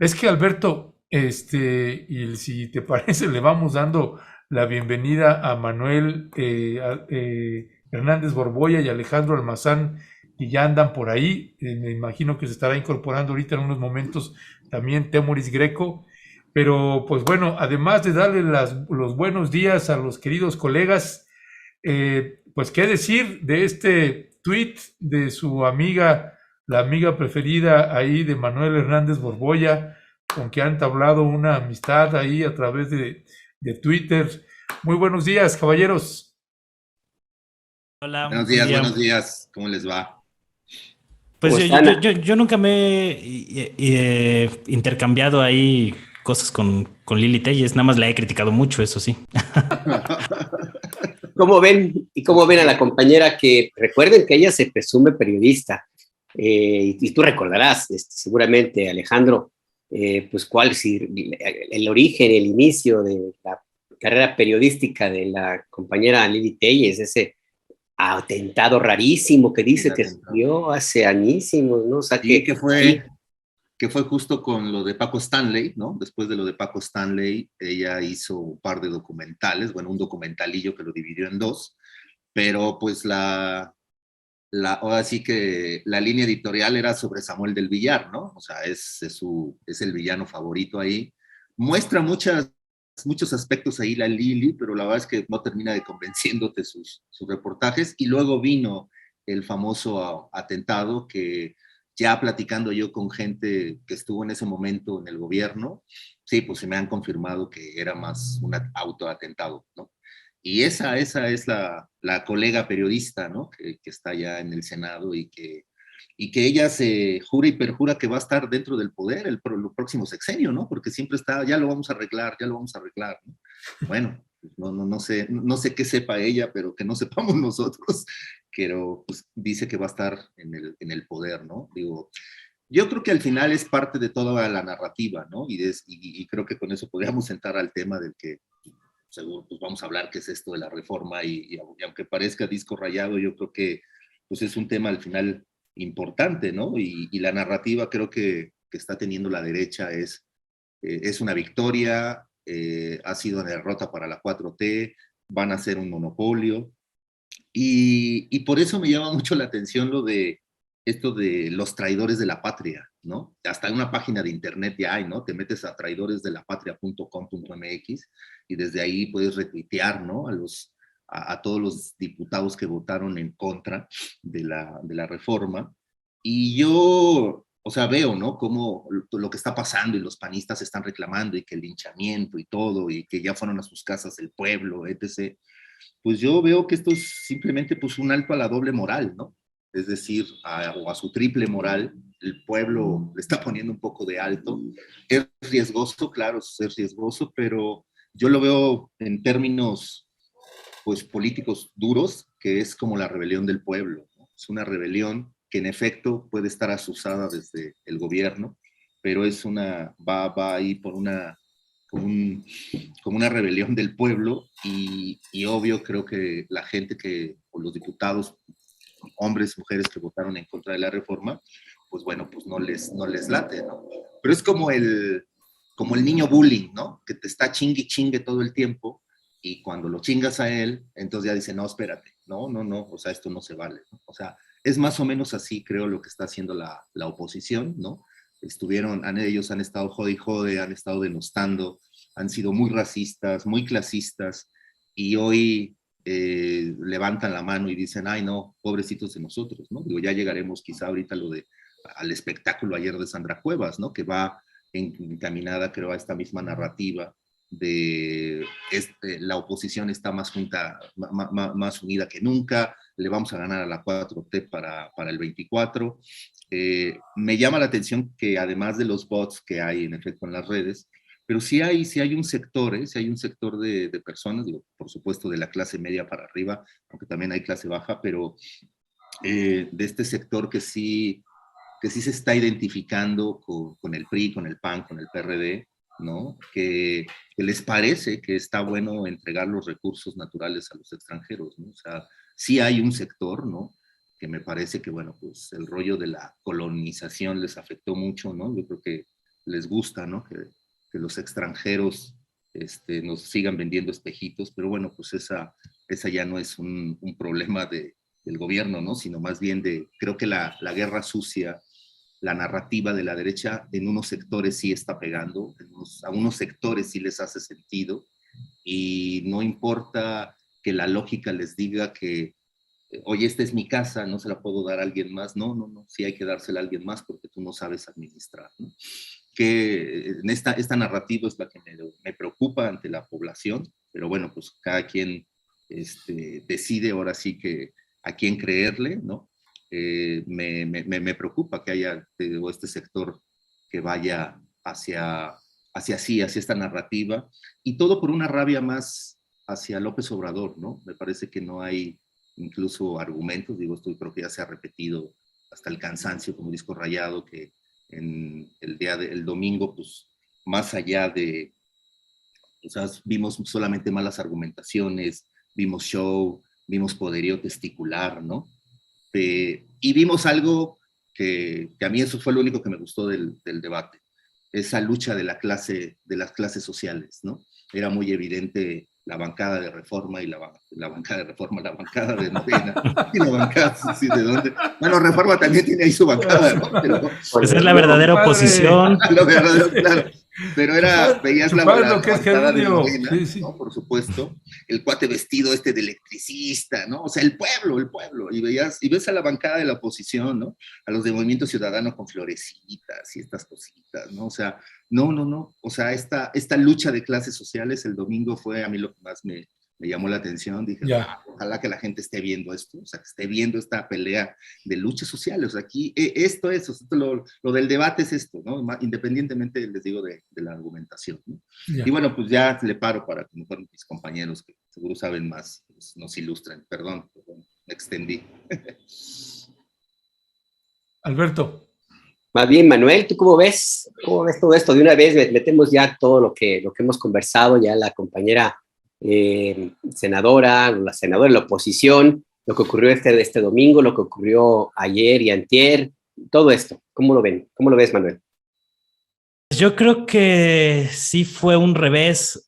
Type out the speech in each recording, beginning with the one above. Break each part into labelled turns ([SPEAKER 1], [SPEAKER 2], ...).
[SPEAKER 1] Es que Alberto, y si te parece, le vamos dando la bienvenida a Manuel Hernández Borboya y Alejandro Almazán, que ya andan por ahí. Me imagino que se estará incorporando ahorita en unos momentos también Temoris Greco. Pero pues bueno, además de darle los buenos días a los queridos colegas, pues qué decir de este tweet de su amiga, la amiga preferida ahí de Manuel Hernández Borboya, con que han entablado una amistad ahí a través de Twitter. Muy buenos días, caballeros.
[SPEAKER 2] Hola, buen
[SPEAKER 3] Buenos
[SPEAKER 2] día.
[SPEAKER 3] días, ¿cómo les va?
[SPEAKER 2] Pues
[SPEAKER 4] ¿Cómo
[SPEAKER 2] yo,
[SPEAKER 4] están?
[SPEAKER 2] yo, yo, yo nunca me he intercambiado ahí cosas con Lili Telles, nada más la he criticado mucho, eso sí.
[SPEAKER 4] ¿Cómo ven? ¿Y cómo ven a la compañera que recuerden que ella se presume periodista? Y tú recordarás, seguramente, Alejandro, pues cuál es el origen, el inicio de la carrera periodística de la compañera Lili Telles, ese atentado rarísimo que
[SPEAKER 3] El
[SPEAKER 4] dice que
[SPEAKER 3] atentado.
[SPEAKER 4] sucedió hace añísimos, ¿no? O sea
[SPEAKER 3] Sí,
[SPEAKER 4] que ahí,
[SPEAKER 3] que fue justo con lo de Paco Stanley, ¿no? Después de lo de Paco Stanley, ella hizo un par de documentales, bueno, un documentalillo que lo dividió en dos, pero pues ahora sí que la línea editorial era sobre Samuel del Villar, ¿no? O sea, es el villano favorito ahí. Muestra muchos aspectos ahí la Lili, pero la verdad es que no termina de convenciéndote sus reportajes. Y luego vino el famoso atentado que ya platicando yo con gente que estuvo en ese momento en el gobierno, sí, pues se me han confirmado que era más un autoatentado, ¿no? Y esa es la colega periodista, ¿no? Que está ya en el Senado y que ella se jura y perjura que va a estar dentro del poder el próximo sexenio, ¿no? Porque siempre está, ya lo vamos a arreglar, ya lo vamos a arreglar, ¿no? Bueno, pues no sé qué sepa ella, pero que no sepamos nosotros, pero pues dice que va a estar en el poder, ¿no? Digo, yo creo que al final es parte de toda la narrativa, ¿no? Y creo que con eso podríamos entrar al tema del que seguro pues vamos a hablar qué es esto de la reforma y aunque parezca disco rayado, yo creo que pues es un tema al final importante, ¿no? Y la narrativa creo que está teniendo la derecha es una victoria, ha sido una derrota para la 4T, van a ser un monopolio, y por eso me llama mucho la atención lo de esto de los traidores de la patria, ¿no? Hasta en una página de internet ya hay, ¿no? Te metes a traidoresdelapatria.com.mx y desde ahí puedes retuitear, ¿no? A todos los diputados que votaron en contra de la reforma. Y yo, o sea, veo, ¿no? Cómo lo que está pasando y los panistas están reclamando y que el linchamiento y todo, y que ya fueron a sus casas el pueblo, etc. Pues yo veo que esto es simplemente pues un alto a la doble moral, ¿no? Es decir, o a su triple moral, el pueblo le está poniendo un poco de alto. Es riesgoso, claro, es riesgoso, pero yo lo veo en términos pues políticos duros, que es como la rebelión del pueblo, ¿no? Es una rebelión que en efecto puede estar asusada desde el gobierno, pero va ahí por como una rebelión del pueblo y obvio creo que la gente o los diputados, hombres, mujeres que votaron en contra de la reforma, pues bueno, pues no les late, ¿no? Pero es como el niño bullying, ¿no? Que te está chingue chingue todo el tiempo y cuando lo chingas a él, entonces ya dice, no, espérate, no, o sea, esto no se vale, ¿no? O sea, es más o menos así, creo, lo que está haciendo la oposición, ¿no? Ellos han estado jode y jode, han estado denostando, han sido muy racistas, muy clasistas, y hoy levantan la mano y dicen, ay no, pobrecitos de nosotros, ¿no? Digo, ya llegaremos quizá ahorita al espectáculo ayer de Sandra Cuevas, ¿no? Que va encaminada, creo, a esta misma narrativa de la oposición está más junta, más unida que nunca, le vamos a ganar a la 4T para el 24. Me llama la atención que además de los bots que hay en efecto en las redes, pero sí hay un sector, sí hay un sector de personas, digo, por supuesto de la clase media para arriba, aunque también hay clase baja, pero de este sector que sí se está identificando con el PRI, con el PAN, con el PRD, ¿no? Que les parece que está bueno entregar los recursos naturales a los extranjeros, ¿no? O sea, sí hay un sector, ¿no? Que me parece que, bueno, pues el rollo de la colonización les afectó mucho, ¿no? Yo creo que les gusta, ¿no? Que los extranjeros nos sigan vendiendo espejitos, pero bueno, pues esa ya no es un problema del gobierno, ¿no? Sino más bien creo que la guerra sucia, la narrativa de la derecha en unos sectores sí está pegando, a unos sectores sí les hace sentido, y no importa que la lógica les diga que, oye, esta es mi casa, no se la puedo dar a alguien más. No, sí hay que dársela a alguien más porque tú no sabes administrar, ¿no? Que esta narrativa es la que me preocupa ante la población, pero bueno, pues cada quien decide ahora sí que a quién creerle, ¿no? Me preocupa que haya este sector que vaya hacia esta narrativa, y todo por una rabia más hacia López Obrador, ¿no? Me parece que no hay incluso argumentos, digo, esto creo que ya se ha repetido hasta el cansancio como disco rayado, que en el domingo, pues más allá de, o sea, vimos solamente malas argumentaciones, vimos show, vimos poderío testicular, ¿no? Y vimos algo que a mí eso fue lo único que me gustó del debate, esa lucha de las clases sociales, ¿no? Era muy evidente la bancada de Reforma y la bancada de Reforma, la bancada de Morena, y la bancada, sí, ¿de dónde? Bueno, Reforma también tiene ahí su bancada, ¿no? Pero,
[SPEAKER 2] pues es la verdadera oposición.
[SPEAKER 3] Lo verdadero, claro. Pero veías la bancada de Morena,
[SPEAKER 1] sí.
[SPEAKER 3] ¿no? Por supuesto, el cuate vestido de electricista, ¿no? O sea, el pueblo, y ves a la bancada de la oposición, ¿no? A los de Movimiento Ciudadano con florecitas y estas cositas, ¿no? O sea, no, o sea, esta lucha de clases sociales el domingo fue a mí lo que más me llamó la atención. Dije, ojalá que la gente esté viendo esto, o sea, que esté viendo esta pelea de luchas sociales. O sea, aquí lo del debate es esto, ¿no? Independientemente, les digo, de la argumentación, ¿no? Y bueno, pues ya le paro para que mejor mis compañeros, que seguro saben más, pues nos ilustren. Perdón, me extendí.
[SPEAKER 1] Alberto.
[SPEAKER 4] Más bien, Manuel, ¿tú cómo ves? ¿Cómo ves todo esto? De una vez metemos ya todo lo que hemos conversado, ya la compañera senadora, la senadora de la oposición, lo que ocurrió este domingo, lo que ocurrió ayer y antier, todo esto. ¿Cómo lo ven? ¿Cómo lo ves, Manuel?
[SPEAKER 2] Yo creo que sí fue un revés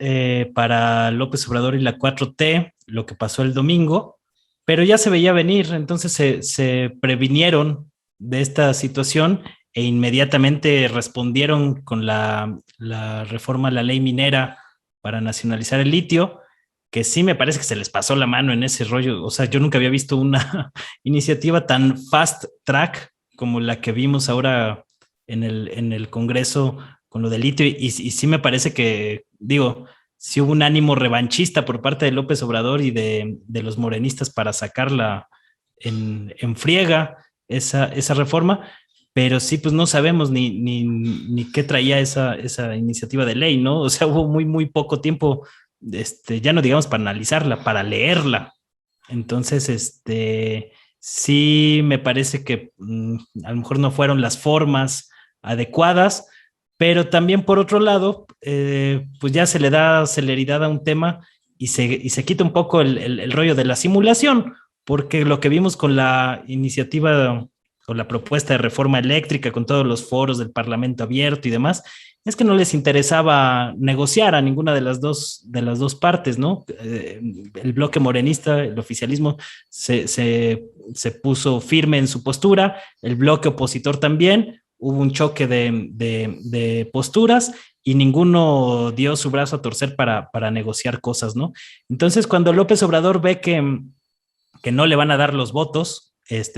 [SPEAKER 2] para López Obrador y la 4T lo que pasó el domingo, pero ya se veía venir, entonces se previnieron de esta situación e inmediatamente respondieron con la reforma a la ley minera para nacionalizar el litio, que sí me parece que se les pasó la mano en ese rollo. O sea, yo nunca había visto una iniciativa tan fast track como la que vimos ahora en el Congreso con lo del litio, y sí me parece que, digo, sí hubo un ánimo revanchista por parte de López Obrador y de los morenistas para sacarla en friega esa reforma, pero sí, pues no sabemos ni qué traía esa iniciativa de ley, ¿no? O sea, hubo muy poco tiempo, ya no digamos para analizarla, para leerla. Entonces, sí me parece que a lo mejor no fueron las formas adecuadas, pero también por otro lado, pues ya se le da celeridad a un tema y se quita un poco el rollo de la simulación, porque lo que vimos con la iniciativa, con la propuesta de reforma eléctrica, con todos los foros del Parlamento abierto y demás, es que no les interesaba negociar a ninguna de las dos partes, ¿no? El bloque morenista, el oficialismo, se puso firme en su postura, el bloque opositor también, hubo un choque de posturas y ninguno dio su brazo a torcer para negociar cosas, ¿no? Entonces, cuando López Obrador ve que no le van a dar los votos,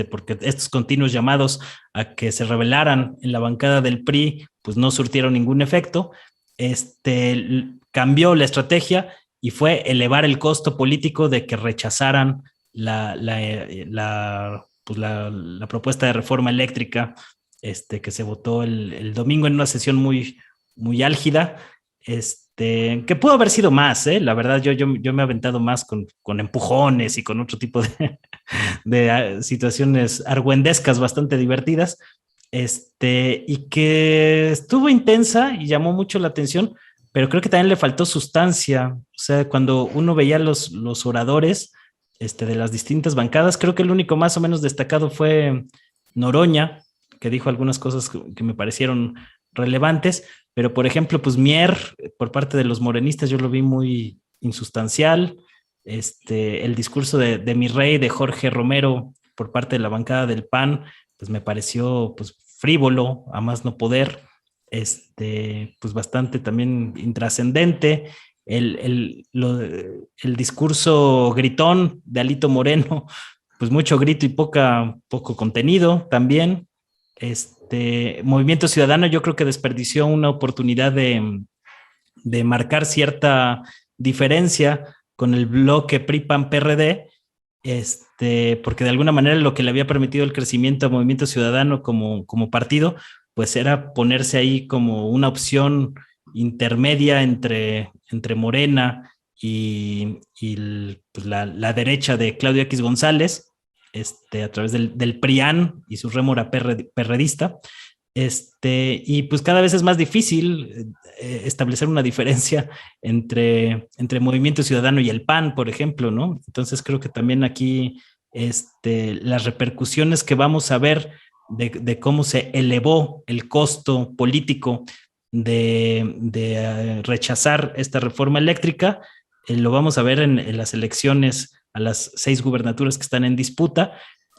[SPEAKER 2] porque estos continuos llamados a que se rebelaran en la bancada del PRI, pues no surtieron ningún efecto, cambió la estrategia y fue elevar el costo político de que rechazaran la propuesta de reforma eléctrica que se votó el domingo en una sesión muy álgida, que pudo haber sido más, la verdad yo me he aventado más con empujones y con otro tipo de situaciones argüendescas bastante divertidas, y que estuvo intensa y llamó mucho la atención, pero creo que también le faltó sustancia. O sea, cuando uno veía los oradores de las distintas bancadas, creo que el único más o menos destacado fue Noroña, que dijo algunas cosas que me parecieron relevantes, pero por ejemplo, pues Mier, por parte de los morenistas, yo lo vi muy insustancial. El discurso de mi rey, de Jorge Romero, por parte de la bancada del PAN, pues me pareció pues frívolo, a más no poder, pues bastante también intrascendente. El discurso gritón de Alito Moreno, pues mucho grito y poco contenido también. Movimiento Ciudadano yo creo que desperdició una oportunidad de marcar cierta diferencia con el bloque PRI-PAN-PRD, porque de alguna manera lo que le había permitido el crecimiento a Movimiento Ciudadano como partido, pues era ponerse ahí como una opción intermedia entre Morena y pues la derecha de Claudio X González, a través del PRIAN y su rémora perredista. Y pues cada vez es más difícil establecer una diferencia entre Movimiento Ciudadano y el PAN, por ejemplo, ¿no? Entonces creo que también aquí las repercusiones que vamos a ver de cómo se elevó el costo político de rechazar esta reforma eléctrica, lo vamos a ver en las elecciones a las 6 gubernaturas que están en disputa,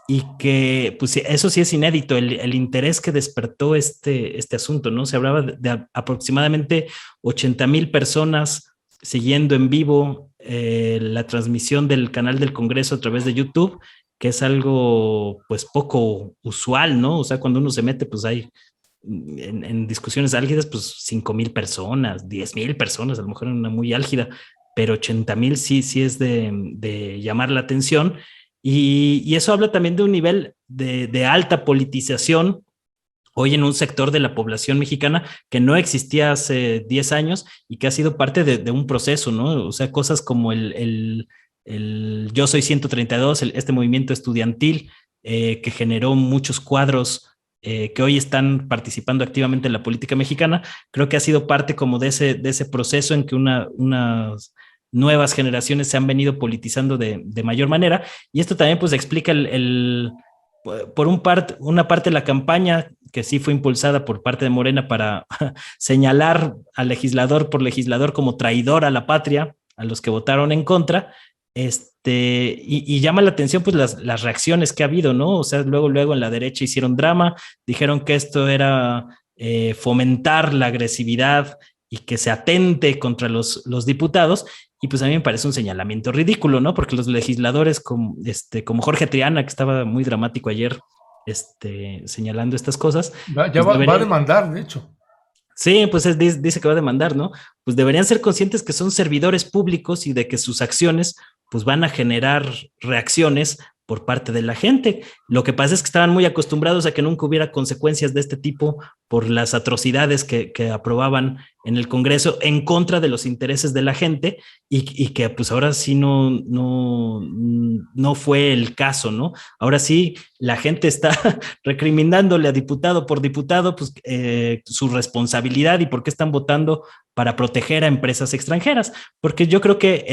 [SPEAKER 2] y que pues eso sí es inédito, el interés que despertó este asunto, ¿no? Se hablaba de aproximadamente 80,000 personas siguiendo en vivo la transmisión del canal del Congreso a través de YouTube, que es algo pues poco usual, ¿no? O sea, cuando uno se mete, pues hay en discusiones álgidas, pues 5,000 personas, 10,000 personas, a lo mejor en una muy álgida, pero 80,000 sí es de llamar la atención. Y eso habla también de un nivel de alta politización hoy en un sector de la población mexicana que no existía hace 10 años y que ha sido parte de un proceso, ¿no? O sea, cosas como el Yo Soy 132, este movimiento estudiantil que generó muchos cuadros que hoy están participando activamente en la política mexicana, creo que ha sido parte como de ese proceso en que unas nuevas generaciones se han venido politizando de mayor manera, y esto también pues explica por una parte de la campaña que sí fue impulsada por parte de Morena para señalar al legislador por legislador como traidor a la patria, a los que votaron en contra, y llama la atención pues las reacciones que ha habido, ¿no? O sea, luego en la derecha hicieron drama, dijeron que esto era fomentar la agresividad y que se atente contra los diputados, y pues a mí me parece un señalamiento ridículo, ¿no? Porque los legisladores como Jorge Triana, que estaba muy dramático ayer, señalando estas cosas.
[SPEAKER 1] Ya pues va a demandar, de hecho.
[SPEAKER 2] Sí, pues dice que va a demandar, ¿no? Pues deberían ser conscientes que son servidores públicos y de que sus acciones pues van a generar reacciones por parte de la gente. Lo que pasa es que estaban muy acostumbrados a que nunca hubiera consecuencias de este tipo por las atrocidades que aprobaban en el Congreso en contra de los intereses de la gente, y que pues ahora sí no fue el caso, ¿no? Ahora sí la gente está recriminándole a diputado por diputado pues su responsabilidad y por qué están votando para proteger a empresas extranjeras, porque yo creo que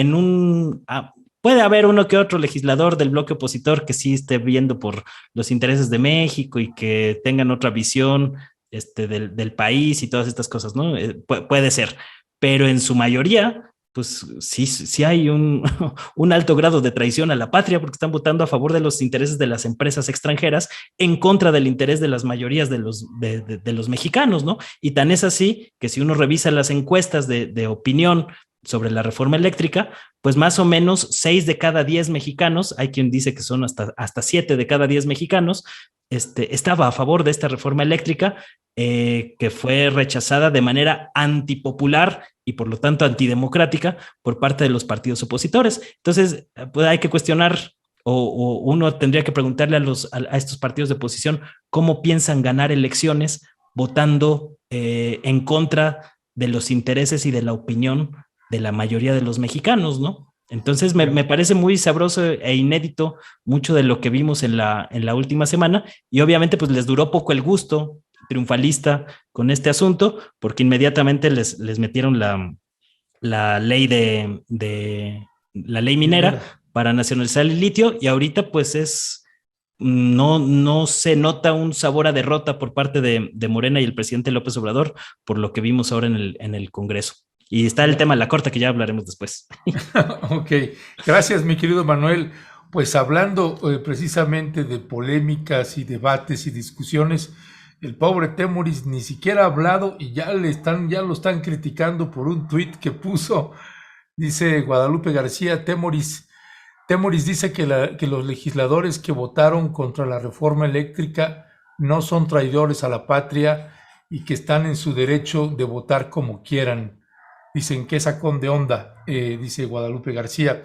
[SPEAKER 2] puede haber uno que otro legislador del bloque opositor que sí esté viendo por los intereses de México y que tengan otra visión del país y todas estas cosas, ¿no? Puede ser, pero en su mayoría, pues sí hay un alto grado de traición a la patria, porque están votando a favor de los intereses de las empresas extranjeras en contra del interés de las mayorías de los mexicanos, ¿no? Y tan es así que si uno revisa las encuestas de opinión sobre la reforma eléctrica, pues más o menos 6 de cada 10 mexicanos, hay quien dice que son hasta 7 de cada 10 mexicanos, estaba a favor de esta reforma eléctrica, que fue rechazada de manera antipopular y por lo tanto antidemocrática por parte de los partidos opositores. Entonces, pues hay que cuestionar, o uno tendría que preguntarle a estos partidos de oposición cómo piensan ganar elecciones votando en contra de los intereses y de la opinión de la mayoría de los mexicanos, ¿no? Entonces me parece muy sabroso e inédito mucho de lo que vimos en la última semana, y obviamente pues les duró poco el gusto triunfalista con este asunto, porque inmediatamente les metieron la ley la ley minera para nacionalizar el litio, y ahorita pues es no se nota un sabor a derrota por parte de Morena y el presidente López Obrador, por lo que vimos ahora en el Congreso. Y está el tema de la corte, que ya hablaremos después.
[SPEAKER 1] Ok, gracias mi querido Manuel. Pues hablando precisamente de polémicas y debates y discusiones, el pobre Temoris ni siquiera ha hablado y ya lo están criticando por un tuit que puso. Dice Guadalupe García, Temoris dice que los legisladores que votaron contra la reforma eléctrica no son traidores a la patria y que están en su derecho de votar como quieran. Dicen que sacón de onda, dice Guadalupe García.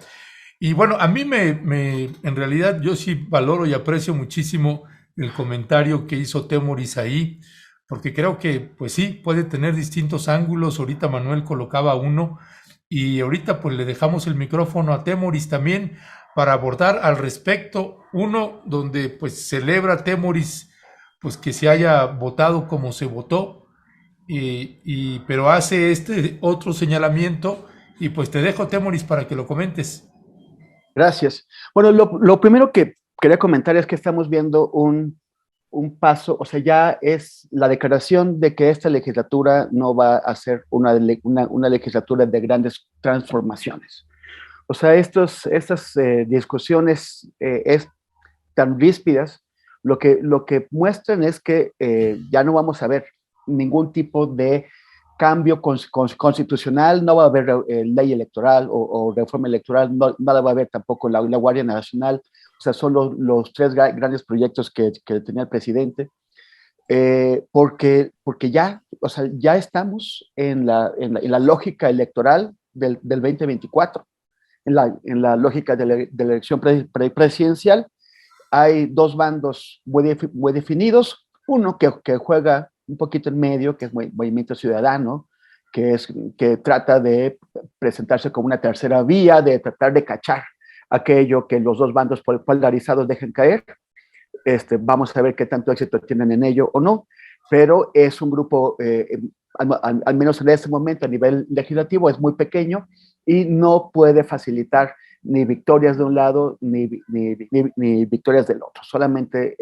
[SPEAKER 1] Y bueno, a mí en realidad yo sí valoro y aprecio muchísimo el comentario que hizo Temoris ahí, porque creo que pues sí, puede tener distintos ángulos. Ahorita Manuel colocaba uno y ahorita pues le dejamos el micrófono a Temoris también para abordar al respecto. Uno donde pues celebra Temoris pues que se haya votado como se votó, pero hace este otro señalamiento y pues te dejo Temoris para que lo comentes.
[SPEAKER 5] Gracias. Bueno, lo primero que quería comentar es que estamos viendo un paso, o sea, ya es la declaración de que esta legislatura no va a ser una legislatura de grandes transformaciones. O sea, estas discusiones tan ríspidas, lo que muestran es que ya no vamos a ver ningún tipo de cambio constitucional, no va a haber ley electoral o reforma electoral, no la va a haber tampoco la Guardia Nacional. O sea, son los tres grandes proyectos que tenía el presidente, porque ya, o sea, ya estamos en la lógica electoral del 2024, en la lógica de la elección presidencial. Hay dos bandos muy definidos, uno que juega un poquito en medio, que es Movimiento Ciudadano, que trata de presentarse como una tercera vía, de tratar de cachar aquello que los dos bandos polarizados dejen caer. Vamos a ver qué tanto éxito tienen en ello o no, pero es un grupo, al menos en este momento a nivel legislativo, es muy pequeño y no puede facilitar ni victorias de un lado ni victorias del otro. Solamente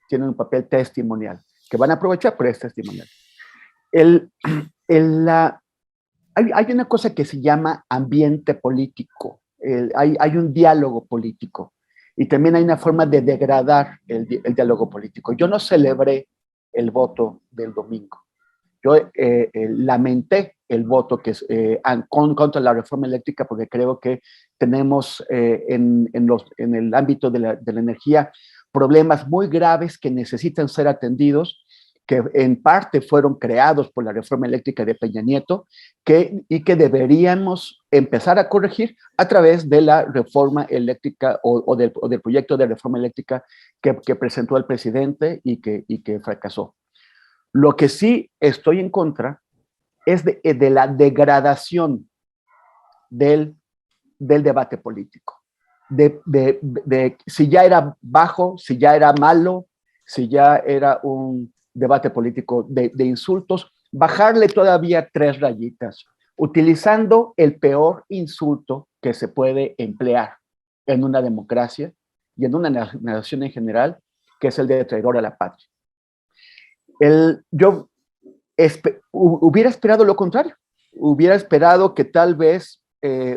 [SPEAKER 5] tienen un papel testimonial que van a aprovechar, pero es testimonial. Hay una cosa que se llama ambiente político. Hay un diálogo político y también hay una forma de degradar el diálogo político. Yo no celebré el voto del domingo. Yo lamenté el voto contra la reforma eléctrica porque creo que tenemos en el ámbito de la energía problemas muy graves que necesitan ser atendidos, que en parte fueron creados por la reforma eléctrica de Peña Nieto y que deberíamos empezar a corregir a través de la reforma eléctrica o del proyecto de reforma eléctrica que presentó el presidente y que fracasó. Lo que sí estoy en contra es de la degradación del debate político. De si ya era bajo, si ya era malo, si ya era un debate político de insultos, bajarle todavía 3 rayitas, utilizando el peor insulto que se puede emplear en una democracia y en una nación en general, que es el de traidor a la patria. Yo hubiera esperado lo contrario, hubiera esperado que tal vez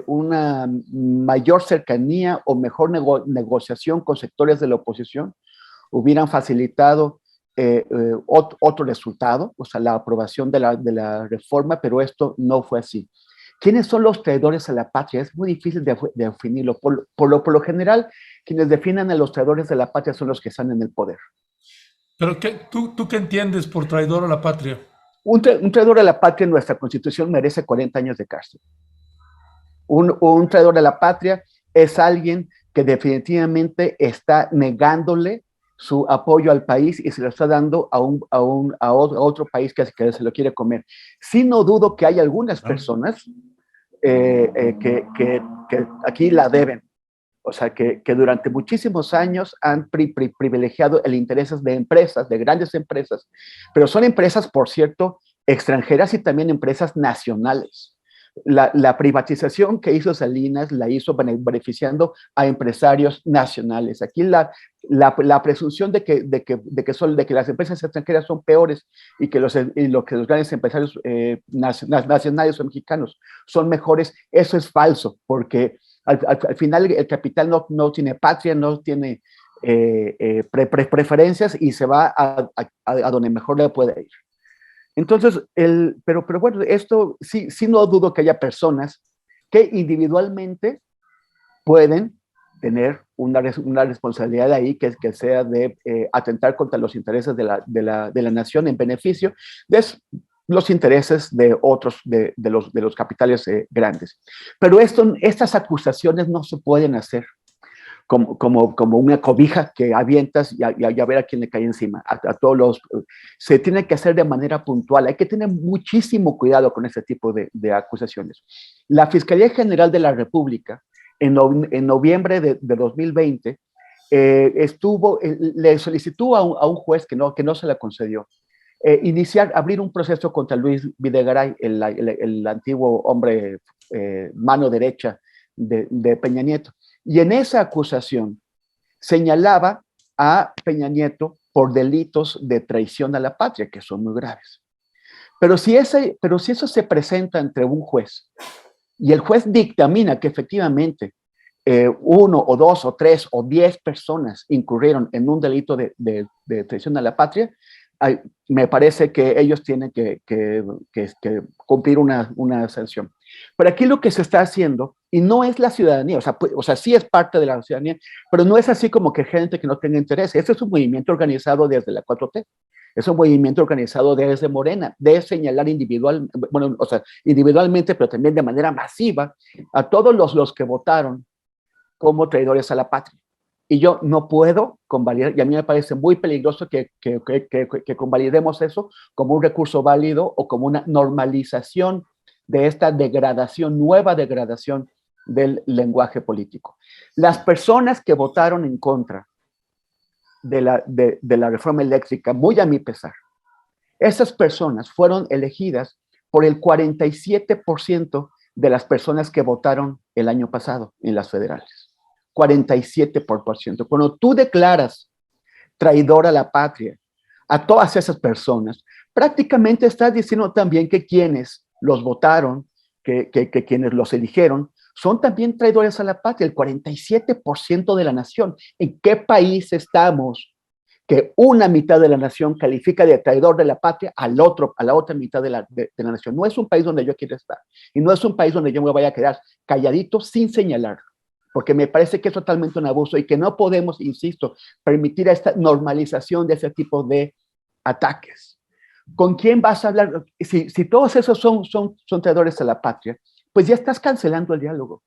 [SPEAKER 5] una mayor cercanía o mejor negociación con sectores de la oposición hubieran facilitado otro resultado, o sea, la aprobación de la reforma, pero esto no fue así. ¿Quiénes son los traidores a la patria? Es muy difícil de definirlo. Por lo general, quienes definen a los traidores de la patria son los que están en el poder.
[SPEAKER 1] ¿Pero tú qué entiendes por traidor a la patria?
[SPEAKER 5] Un traidor a la patria en nuestra Constitución merece 40 años de cárcel. Un traidor a la patria es alguien que definitivamente está negándole su apoyo al país y se lo está dando a otro país que se lo quiere comer. Sí, no dudo que hay algunas personas que aquí la deben. O sea, que durante muchísimos años han privilegiado el interés de empresas, de grandes empresas, pero son empresas, por cierto, extranjeras y también empresas nacionales. La privatización que hizo Salinas la hizo beneficiando a empresarios nacionales. Aquí la presunción de que las empresas extranjeras son peores y que los grandes empresarios nacionales o mexicanos son mejores, eso es falso, porque al final el capital no tiene patria, no tiene preferencias y se va a donde mejor le puede ir. Entonces, pero bueno, esto sí no dudo que haya personas que individualmente pueden tener una responsabilidad ahí que sea de atentar contra los intereses de la nación en beneficio de los intereses de otros, de los capitales grandes. Pero estas acusaciones no se pueden hacer como una cobija que avientas y a ver a quién le cae encima. A todos se tiene que hacer de manera puntual. Hay que tener muchísimo cuidado con este tipo de acusaciones. La Fiscalía General de la República, en noviembre de 2020, le solicitó a un juez que no se la concedió, abrir un proceso contra Luis Videgaray, el antiguo hombre mano derecha de Peña Nieto. Y en esa acusación señalaba a Peña Nieto por delitos de traición a la patria, que son muy graves. Pero si eso se presenta ante un juez y el juez dictamina que efectivamente 1 o 2 o 3 o 10 personas incurrieron en un delito de traición a la patria, me parece que ellos tienen que cumplir una sanción. Pero aquí lo que se está haciendo, y no es la ciudadanía, o sea, sí es parte de la ciudadanía, pero no es así como que gente que no tenga interés. Este es un movimiento organizado desde la 4T, es un movimiento organizado desde Morena, de señalar individualmente, pero también de manera masiva, a todos los que votaron como traidores a la patria. Y yo no puedo convalidar, y a mí me parece muy peligroso que convalidemos eso como un recurso válido o como una normalización de esta nueva degradación del lenguaje político. Las personas que votaron en contra de la reforma eléctrica, muy a mi pesar, esas personas fueron elegidas por el 47% de las personas que votaron el año pasado en las federales. 47%. Cuando tú declaras traidor a la patria a todas esas personas, prácticamente estás diciendo también que quienes los votaron, que quienes los eligieron, son también traidores a la patria, el 47% de la nación. ¿En qué país estamos que una mitad de la nación califica de traidor de la patria a la otra mitad de la nación? No es un país donde yo quiero estar y no es un país donde yo me vaya a quedar calladito sin señalar, porque me parece que es totalmente un abuso y que no podemos, insisto, permitir esta normalización de ese tipo de ataques. ¿Con quién vas a hablar? Si todos esos son traidores a la patria, pues ya estás cancelando el diálogo.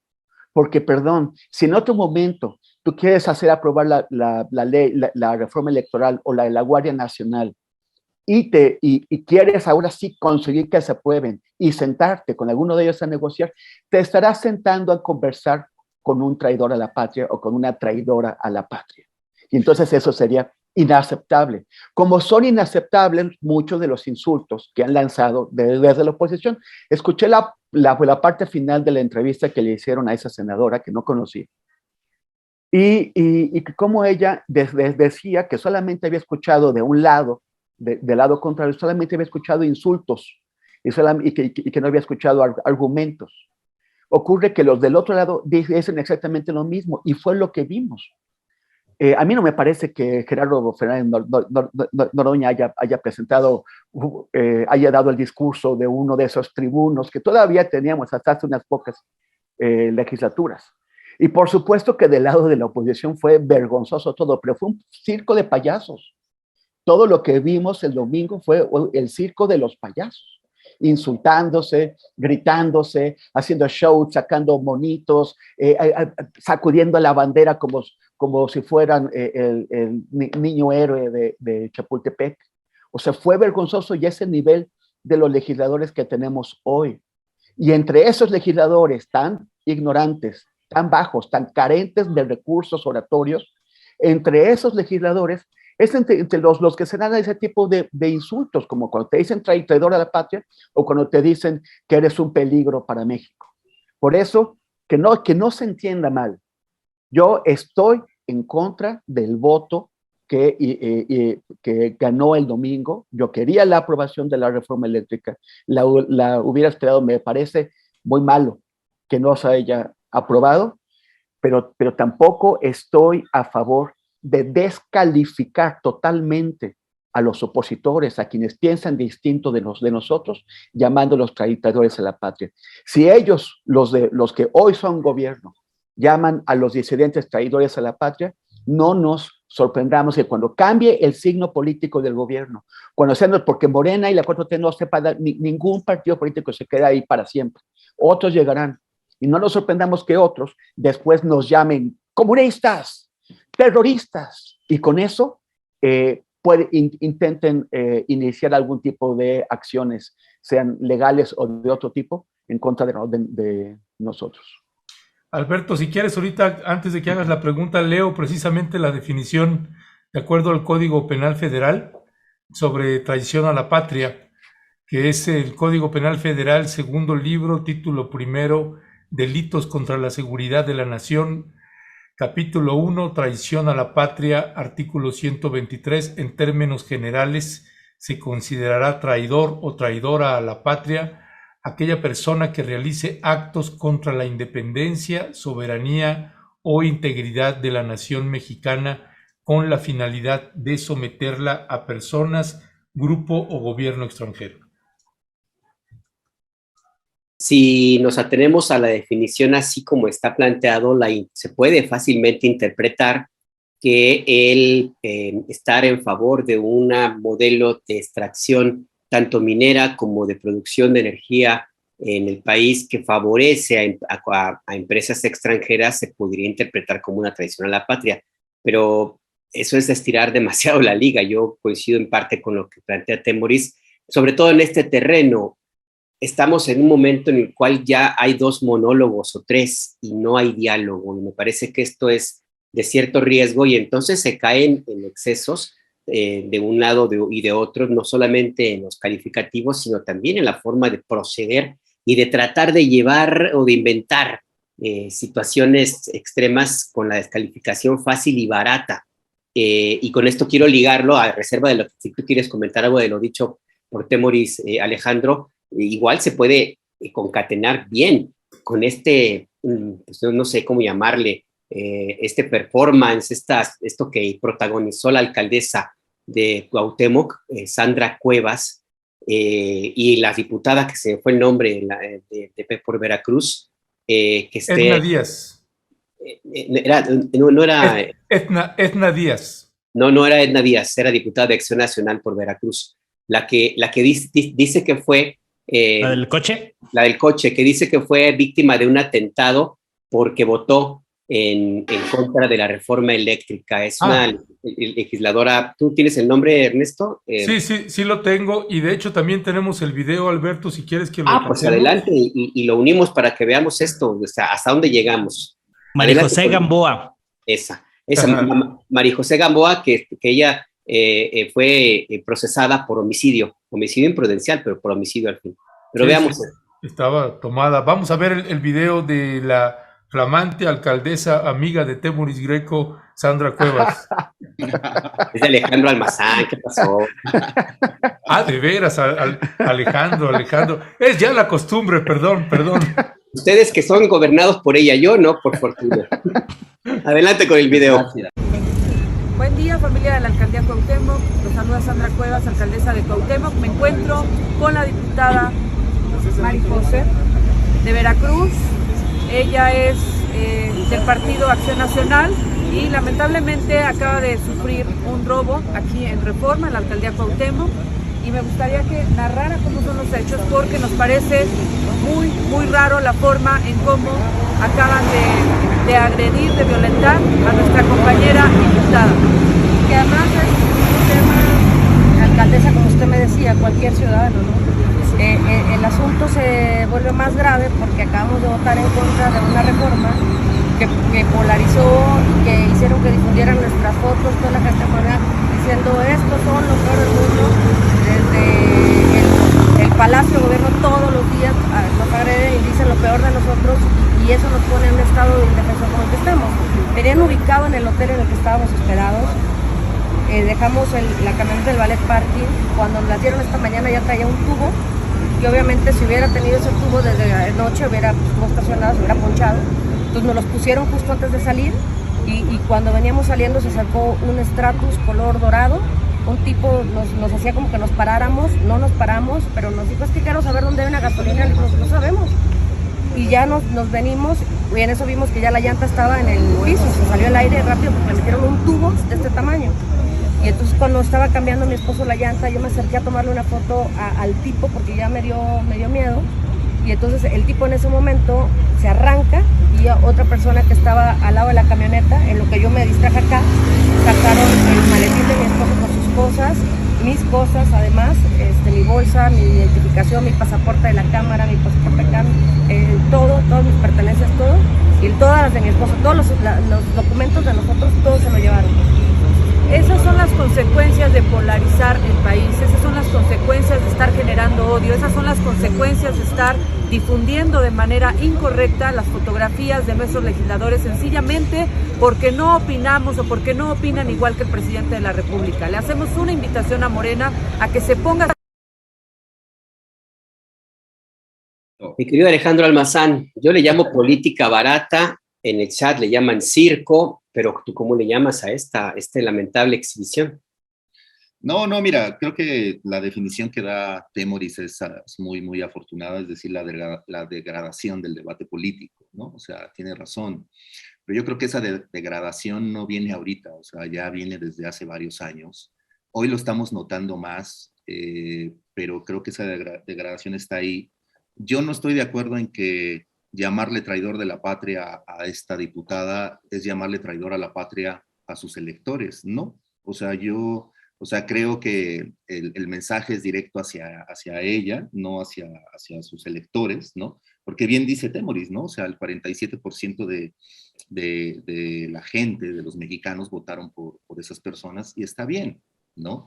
[SPEAKER 5] Porque, perdón, si en otro momento tú quieres hacer aprobar la ley, la reforma electoral o la de la Guardia Nacional y quieres ahora sí conseguir que se aprueben y sentarte con alguno de ellos a negociar, te estarás sentando a conversar con un traidor a la patria o con una traidora a la patria. Y entonces eso sería inaceptable. Como son inaceptables muchos de los insultos que han lanzado desde la oposición. Escuché la parte final de la entrevista que le hicieron a esa senadora que no conocí. Y como ella decía que solamente había escuchado de un lado, del lado contrario, solamente había escuchado insultos y que no había escuchado argumentos. Ocurre que los del otro lado dicen exactamente lo mismo y fue lo que vimos. A mí no me parece que Gerardo Fernández Noroña haya presentado, haya dado el discurso de uno de esos tribunos que todavía teníamos hasta hace unas pocas legislaturas. Y por supuesto que del lado de la oposición fue vergonzoso todo, pero fue un circo de payasos. Todo lo que vimos el domingo fue el circo de los payasos, insultándose, gritándose, haciendo show, sacando monitos, sacudiendo la bandera como si fueran el niño héroe de Chapultepec. O sea, fue vergonzoso y ese nivel de los legisladores que tenemos hoy. Y entre esos legisladores tan ignorantes, tan bajos, tan carentes de recursos oratorios, entre esos legisladores Es entre los que se dan ese tipo de insultos, como cuando te dicen traidor a la patria o cuando te dicen que eres un peligro para México. Por eso, que no se entienda mal. Yo estoy en contra del voto que ganó el domingo. Yo quería la aprobación de la reforma eléctrica. La hubiera esperado, me parece muy malo que no se haya aprobado, pero tampoco estoy a favor de descalificar totalmente a los opositores, a quienes piensan distinto de nosotros, llamándolos traidores a la patria. Si ellos, los que hoy son gobierno, llaman a los disidentes traidores a la patria, no nos sorprendamos que cuando cambie el signo político del gobierno, cuando sean, porque Morena y la 4T no sepa, ningún partido político se queda ahí para siempre. Otros llegarán. Y no nos sorprendamos que otros después nos comunistas, terroristas, y con eso intenten iniciar algún tipo de acciones, sean legales o de otro tipo, en contra de nosotros.
[SPEAKER 1] Alberto, si quieres ahorita, antes de que hagas la pregunta, leo precisamente la definición de acuerdo al Código Penal Federal sobre traición a la patria, que es el Código Penal Federal, segundo libro, título primero, Delitos contra la Seguridad de la Nación, capítulo 1, Traición a la Patria, artículo 123, en términos generales, se considerará traidor o traidora a la patria aquella persona que realice actos contra la independencia, soberanía o integridad de la nación mexicana con la finalidad de someterla a personas, grupo o gobierno extranjero.
[SPEAKER 4] Si nos atenemos a la definición así como está planteado, se puede fácilmente interpretar que el estar en favor de un modelo de extracción tanto minera como de producción de energía en el país que favorece a empresas extranjeras se podría interpretar como una traición a la patria, pero eso es estirar demasiado la liga. Yo coincido en parte con lo que plantea Temoris, sobre todo en este terreno. Estamos en un momento en el cual ya hay 2 monólogos o 3 y no hay diálogo, y me parece que esto es de cierto riesgo y entonces se caen en excesos de un lado y de otro, no solamente en los calificativos, sino también en la forma de proceder y de tratar de llevar o de inventar situaciones extremas con la descalificación fácil y barata. Y con esto quiero ligarlo, a reserva de lo que si tú quieres comentar algo de lo dicho por Temoris, Alejandro, igual se puede concatenar bien con pues no sé cómo llamarle, este performance, esto que protagonizó la alcaldesa de Cuauhtémoc, Sandra Cuevas, y la diputada que se fue el nombre por Veracruz,
[SPEAKER 1] Edna Díaz.
[SPEAKER 4] No era...
[SPEAKER 1] Edna Díaz.
[SPEAKER 4] No era Edna Díaz, era diputada de Acción Nacional por Veracruz. La que dice que fue...
[SPEAKER 2] ¿La del coche?
[SPEAKER 4] La del coche, que dice que fue víctima de un atentado porque votó en contra de la reforma eléctrica. Es una legisladora. ¿Tú tienes el nombre, Ernesto?
[SPEAKER 1] Sí lo tengo, y de hecho también tenemos el video, Alberto, si quieres que lo
[SPEAKER 4] pues adelante y lo unimos para que veamos esto, o sea, hasta dónde llegamos.
[SPEAKER 2] María José Gamboa.
[SPEAKER 4] Esa María José Gamboa, que ella fue procesada por homicidio imprudencial, pero por homicidio al fin. Pero
[SPEAKER 1] sí,
[SPEAKER 4] veamos.
[SPEAKER 1] Sí, estaba tomada. Vamos a ver el video de la flamante alcaldesa amiga de Temoris Greco, Sandra Cuevas.
[SPEAKER 4] Es de Alejandro Almazán, ¿qué pasó?
[SPEAKER 1] De veras, Alejandro. Es ya la costumbre, perdón.
[SPEAKER 4] Ustedes que son gobernados por ella, yo no, por fortuna. Adelante con el video.
[SPEAKER 6] Buen día, familia de la Alcaldía Cuauhtémoc. Los saluda Sandra Cuevas, alcaldesa de Cuauhtémoc. Me encuentro con la diputada María José de Veracruz. Ella es del Partido Acción Nacional y lamentablemente acaba de sufrir un robo aquí en Reforma, en la Alcaldía Cuauhtémoc. Y me gustaría que narrara cómo son los hechos, porque nos parece muy raro la forma en cómo acaban de agredir, de violentar a nuestra compañera diputada. Que además es un tema, alcaldesa, como usted me decía, cualquier ciudadano, ¿no? El asunto se vuelve más grave porque acabamos de votar en contra de una reforma que polarizó, que hicieron que difundieran nuestras fotos, toda la gente afuera diciendo estos son los peores del mundo, desde el Palacio de Gobierno todos los días nos agreden y dicen lo peor de nosotros y eso nos pone en un estado de indefensión como el que estamos. Tenían ubicado en el hotel en el que estábamos hospedados, dejamos la camioneta del ballet parking, cuando nos la dieron esta mañana ya traía un tubo, que obviamente si hubiera tenido ese tubo desde la noche hubiera no estacionado, se hubiera ponchado. Entonces nos los pusieron justo antes de salir y cuando veníamos saliendo se sacó un Stratus color dorado. Un tipo nos hacía como que nos paráramos, no nos paramos, pero nos dijo, es que quiero saber dónde hay una gasolina, y nosotros no sabemos. Y ya nos venimos, y en eso vimos que ya la llanta estaba en el piso, se salió el aire rápido porque le metieron un tubo de este tamaño. Y entonces cuando estaba cambiando mi esposo la llanta, yo me acerqué a tomarle una foto al tipo porque ya me dio miedo. Y entonces el tipo en ese momento se arranca y otra persona que estaba al lado de la camioneta, en lo que yo me distraje acá, sacaron el maletín de mi esposo con sus cosas, mis cosas además, mi bolsa, mi identificación, mi pasaporte de la cámara, mi pasaporte acá, todas mis pertenencias, todo, y todas las de mi esposo, todos los documentos de nosotros, todos se lo llevaron.
[SPEAKER 7] Esas son las consecuencias de polarizar el país, esas son las consecuencias de estar generando odio, esas son las consecuencias de estar difundiendo de manera incorrecta las fotografías de nuestros legisladores sencillamente porque no opinamos o porque no opinan igual que el presidente de la República. Le hacemos una invitación a Morena a que se ponga...
[SPEAKER 4] Mi querido Alejandro Almazán, yo le llamo política barata, en el chat le llaman circo, pero ¿tú cómo le llamas a esta lamentable exhibición?
[SPEAKER 3] No, mira, creo que la definición que da Temoris es muy, muy afortunada, es decir, la degradación del debate político, ¿no? O sea, tiene razón. Pero yo creo que esa degradación no viene ahorita, o sea, ya viene desde hace varios años. Hoy lo estamos notando más, pero creo que esa degradación está ahí. Yo no estoy de acuerdo en que llamarle traidor de la patria a esta diputada es llamarle traidor a la patria a sus electores, ¿no? O sea, creo que el mensaje es directo hacia ella, no hacia sus electores, ¿no? Porque bien dice Temoris, ¿no? O sea, el 47% de la gente, de los mexicanos, votaron por esas personas y está bien, ¿no?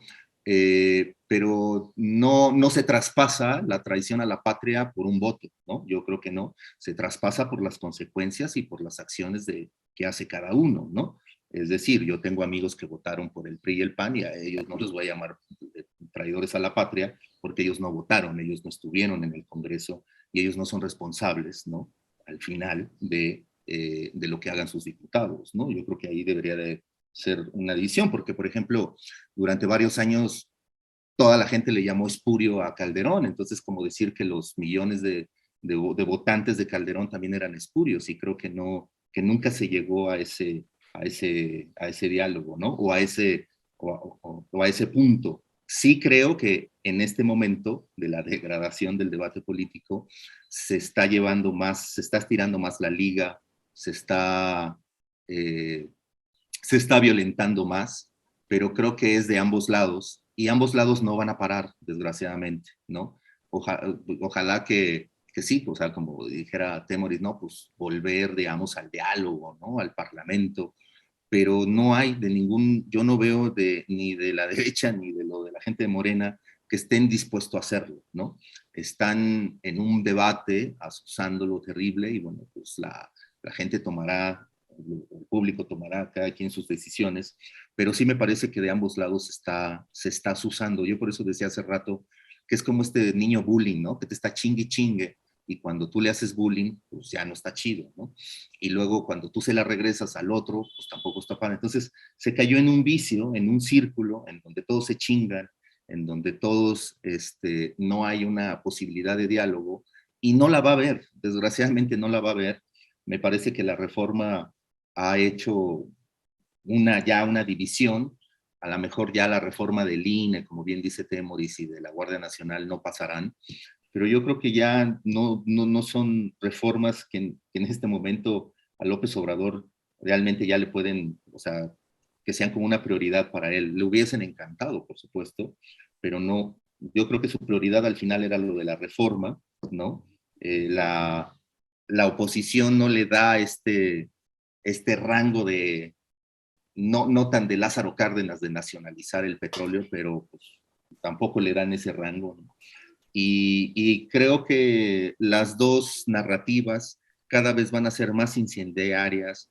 [SPEAKER 3] Pero no se traspasa la traición a la patria por un voto, ¿no? Yo creo que no. Se traspasa por las consecuencias y por las acciones que hace cada uno, ¿no? Es decir, yo tengo amigos que votaron por el PRI y el PAN y a ellos no les voy a llamar traidores a la patria porque ellos no votaron, ellos no estuvieron en el Congreso y ellos no son responsables, ¿no? Al final de lo que hagan sus diputados, ¿no? Yo creo que ahí debería de ser una división, porque, por ejemplo, durante varios años toda la gente le llamó espurio a Calderón, entonces como decir que los millones de votantes de Calderón también eran espurios, y creo que nunca se llegó a ese diálogo, ¿no? O a ese punto. Sí creo que en este momento de la degradación del debate político se está estirando más la liga, se está violentando más, pero creo que es de ambos lados, y ambos lados no van a parar, desgraciadamente, ¿no? Ojalá que sí, o sea, como dijera Temoris, ¿no? Pues volver, digamos, al diálogo, ¿no? Al parlamento, pero no hay yo no veo ni de la derecha ni de la gente de Morena que estén dispuestos a hacerlo, ¿no? Están en un debate, asusando lo terrible, y bueno, pues la gente tomará, el público tomará cada quien sus decisiones, pero sí me parece que de ambos lados se está asusando. Yo por eso decía hace rato que es como este niño bullying, ¿no? Que te está chingue, y cuando tú le haces bullying, pues ya no está chido, ¿no? Y luego cuando tú se la regresas al otro, pues tampoco está padre. Entonces se cayó en un vicio, en un círculo, en donde todos se chingan, en donde todos, no hay una posibilidad de diálogo, y no la va a haber, desgraciadamente no la va a haber. Me parece que la reforma ha hecho ya una división. A lo mejor ya la reforma del INE, como bien dice Temoris, y de la Guardia Nacional no pasarán, pero yo creo que ya no son reformas que en este momento a López Obrador realmente ya le pueden, o sea, que sean como una prioridad para él. Le hubiesen encantado, por supuesto, pero no. Yo creo que su prioridad al final era lo de la reforma, ¿no? La oposición no le da este rango de, no tan de Lázaro Cárdenas de nacionalizar el petróleo, pero pues, tampoco le dan ese rango, ¿no? Y creo que las dos narrativas cada vez van a ser más incendiarias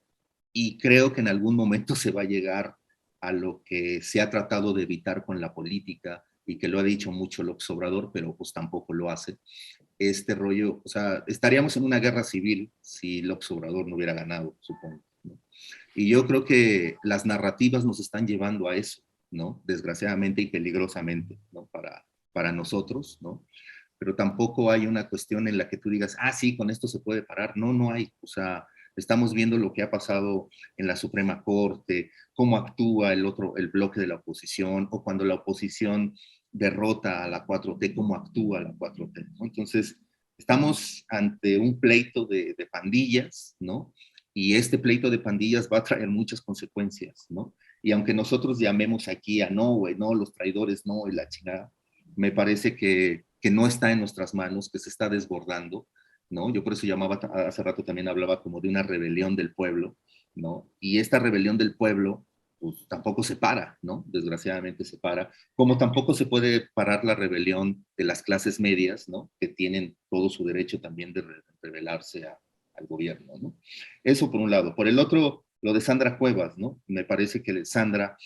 [SPEAKER 3] y creo que en algún momento se va a llegar a lo que se ha tratado de evitar con la política y que lo ha dicho mucho López Obrador, pero pues tampoco lo hace. Este rollo, o sea, estaríamos en una guerra civil si López Obrador no hubiera ganado, supongo, ¿no? Y yo creo que las narrativas nos están llevando a eso, ¿no? Desgraciadamente y peligrosamente, ¿no? Para nosotros, ¿no? Pero tampoco hay una cuestión en la que tú digas, ah, sí, con esto se puede parar. No, no hay. O sea, estamos viendo lo que ha pasado en la Suprema Corte, cómo actúa el bloque de la oposición, o cuando la oposición derrota a la 4T, cómo actúa la 4T, ¿no? Entonces, estamos ante un pleito de pandillas, ¿no? Y este pleito de pandillas va a traer muchas consecuencias, ¿no? Y aunque nosotros llamemos aquí a no, güey, no, los traidores, no, y la chingada, me parece que no está en nuestras manos, que se está desbordando, ¿no? Yo por eso llamaba, hace rato también hablaba como de una rebelión del pueblo, ¿no? Y esta rebelión del pueblo, pues tampoco se para, ¿no? Desgraciadamente se para, como tampoco se puede parar la rebelión de las clases medias, ¿no? Que tienen todo su derecho también de rebelarse al gobierno, ¿no? Eso por un lado. Por el otro, lo de Sandra Cuevas, ¿no? Me parece que Sandra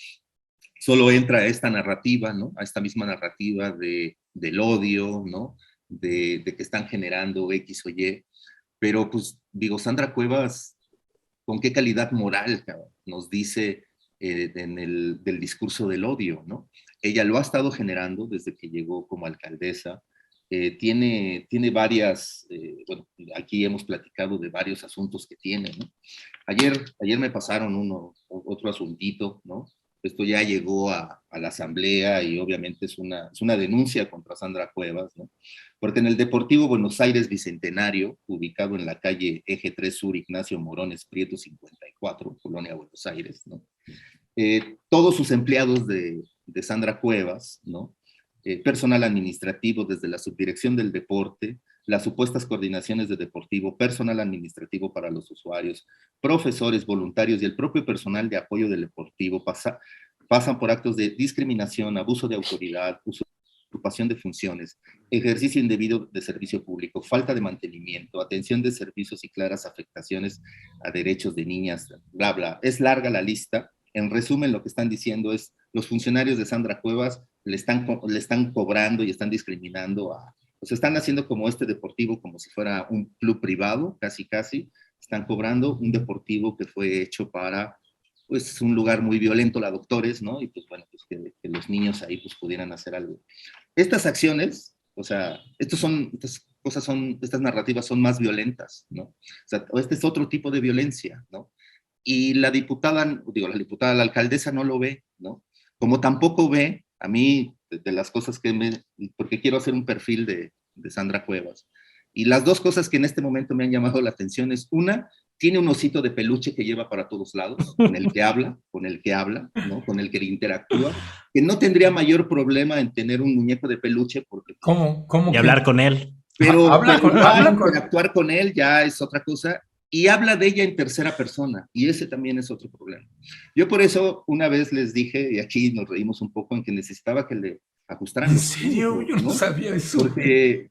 [SPEAKER 3] solo entra a esta narrativa, ¿no? A esta misma narrativa del odio, ¿no? De que están generando X o Y. Pero, pues, digo, Sandra Cuevas, ¿con qué calidad moral, cabrón, nos dice del discurso del odio, ¿no? Ella lo ha estado generando desde que llegó como alcaldesa. Tiene varias, bueno, aquí hemos platicado de varios asuntos que tiene, ¿no? Ayer me pasaron otro asuntito, ¿no? Esto ya llegó a la asamblea y obviamente es una denuncia contra Sandra Cuevas, ¿no? Porque en el Deportivo Buenos Aires Bicentenario, ubicado en la calle Eje 3 Sur, Ignacio Morones Prieto 54, Colonia Buenos Aires, ¿no? Todos sus empleados de Sandra Cuevas, ¿no? Personal administrativo desde la subdirección del deporte, las supuestas coordinaciones de deportivo, personal administrativo para los usuarios, profesores, voluntarios y el propio personal de apoyo del deportivo pasan por actos de discriminación, abuso de autoridad, usurpación de funciones, ejercicio indebido de servicio público, falta de mantenimiento, atención de servicios y claras afectaciones a derechos de niñas, bla, bla. Es larga la lista. En resumen, lo que están diciendo es los funcionarios de Sandra Cuevas le están cobrando y están discriminando o sea, están haciendo como este deportivo como si fuera un club privado, casi, están cobrando un deportivo que fue hecho para, pues, un lugar muy violento, la Doctores, ¿no? Y pues, bueno, pues que los niños ahí, pues, pudieran hacer algo. Estas acciones, o sea, estas narrativas son más violentas, ¿no? O sea, este es otro tipo de violencia, ¿no? Y la la alcaldesa no lo ve, ¿no? Como tampoco ve, a mí, de las cosas porque quiero hacer un perfil de Sandra Cuevas. Y las dos cosas que en este momento me han llamado la atención es, una, tiene un osito de peluche que lleva para todos lados, con el que habla, ¿no? Con el que interactúa, que no tendría mayor problema en tener un muñeco de peluche porque...
[SPEAKER 1] ¿Cómo
[SPEAKER 2] y hablar con él.
[SPEAKER 3] Pero
[SPEAKER 1] habla
[SPEAKER 3] interactuar con él ya es otra cosa. Y habla de ella en tercera persona, y ese también es otro problema. Yo por eso una vez les dije, y aquí nos reímos un poco, en que necesitaba que le ajustaran.
[SPEAKER 1] ¿En serio? Yo no sabía eso.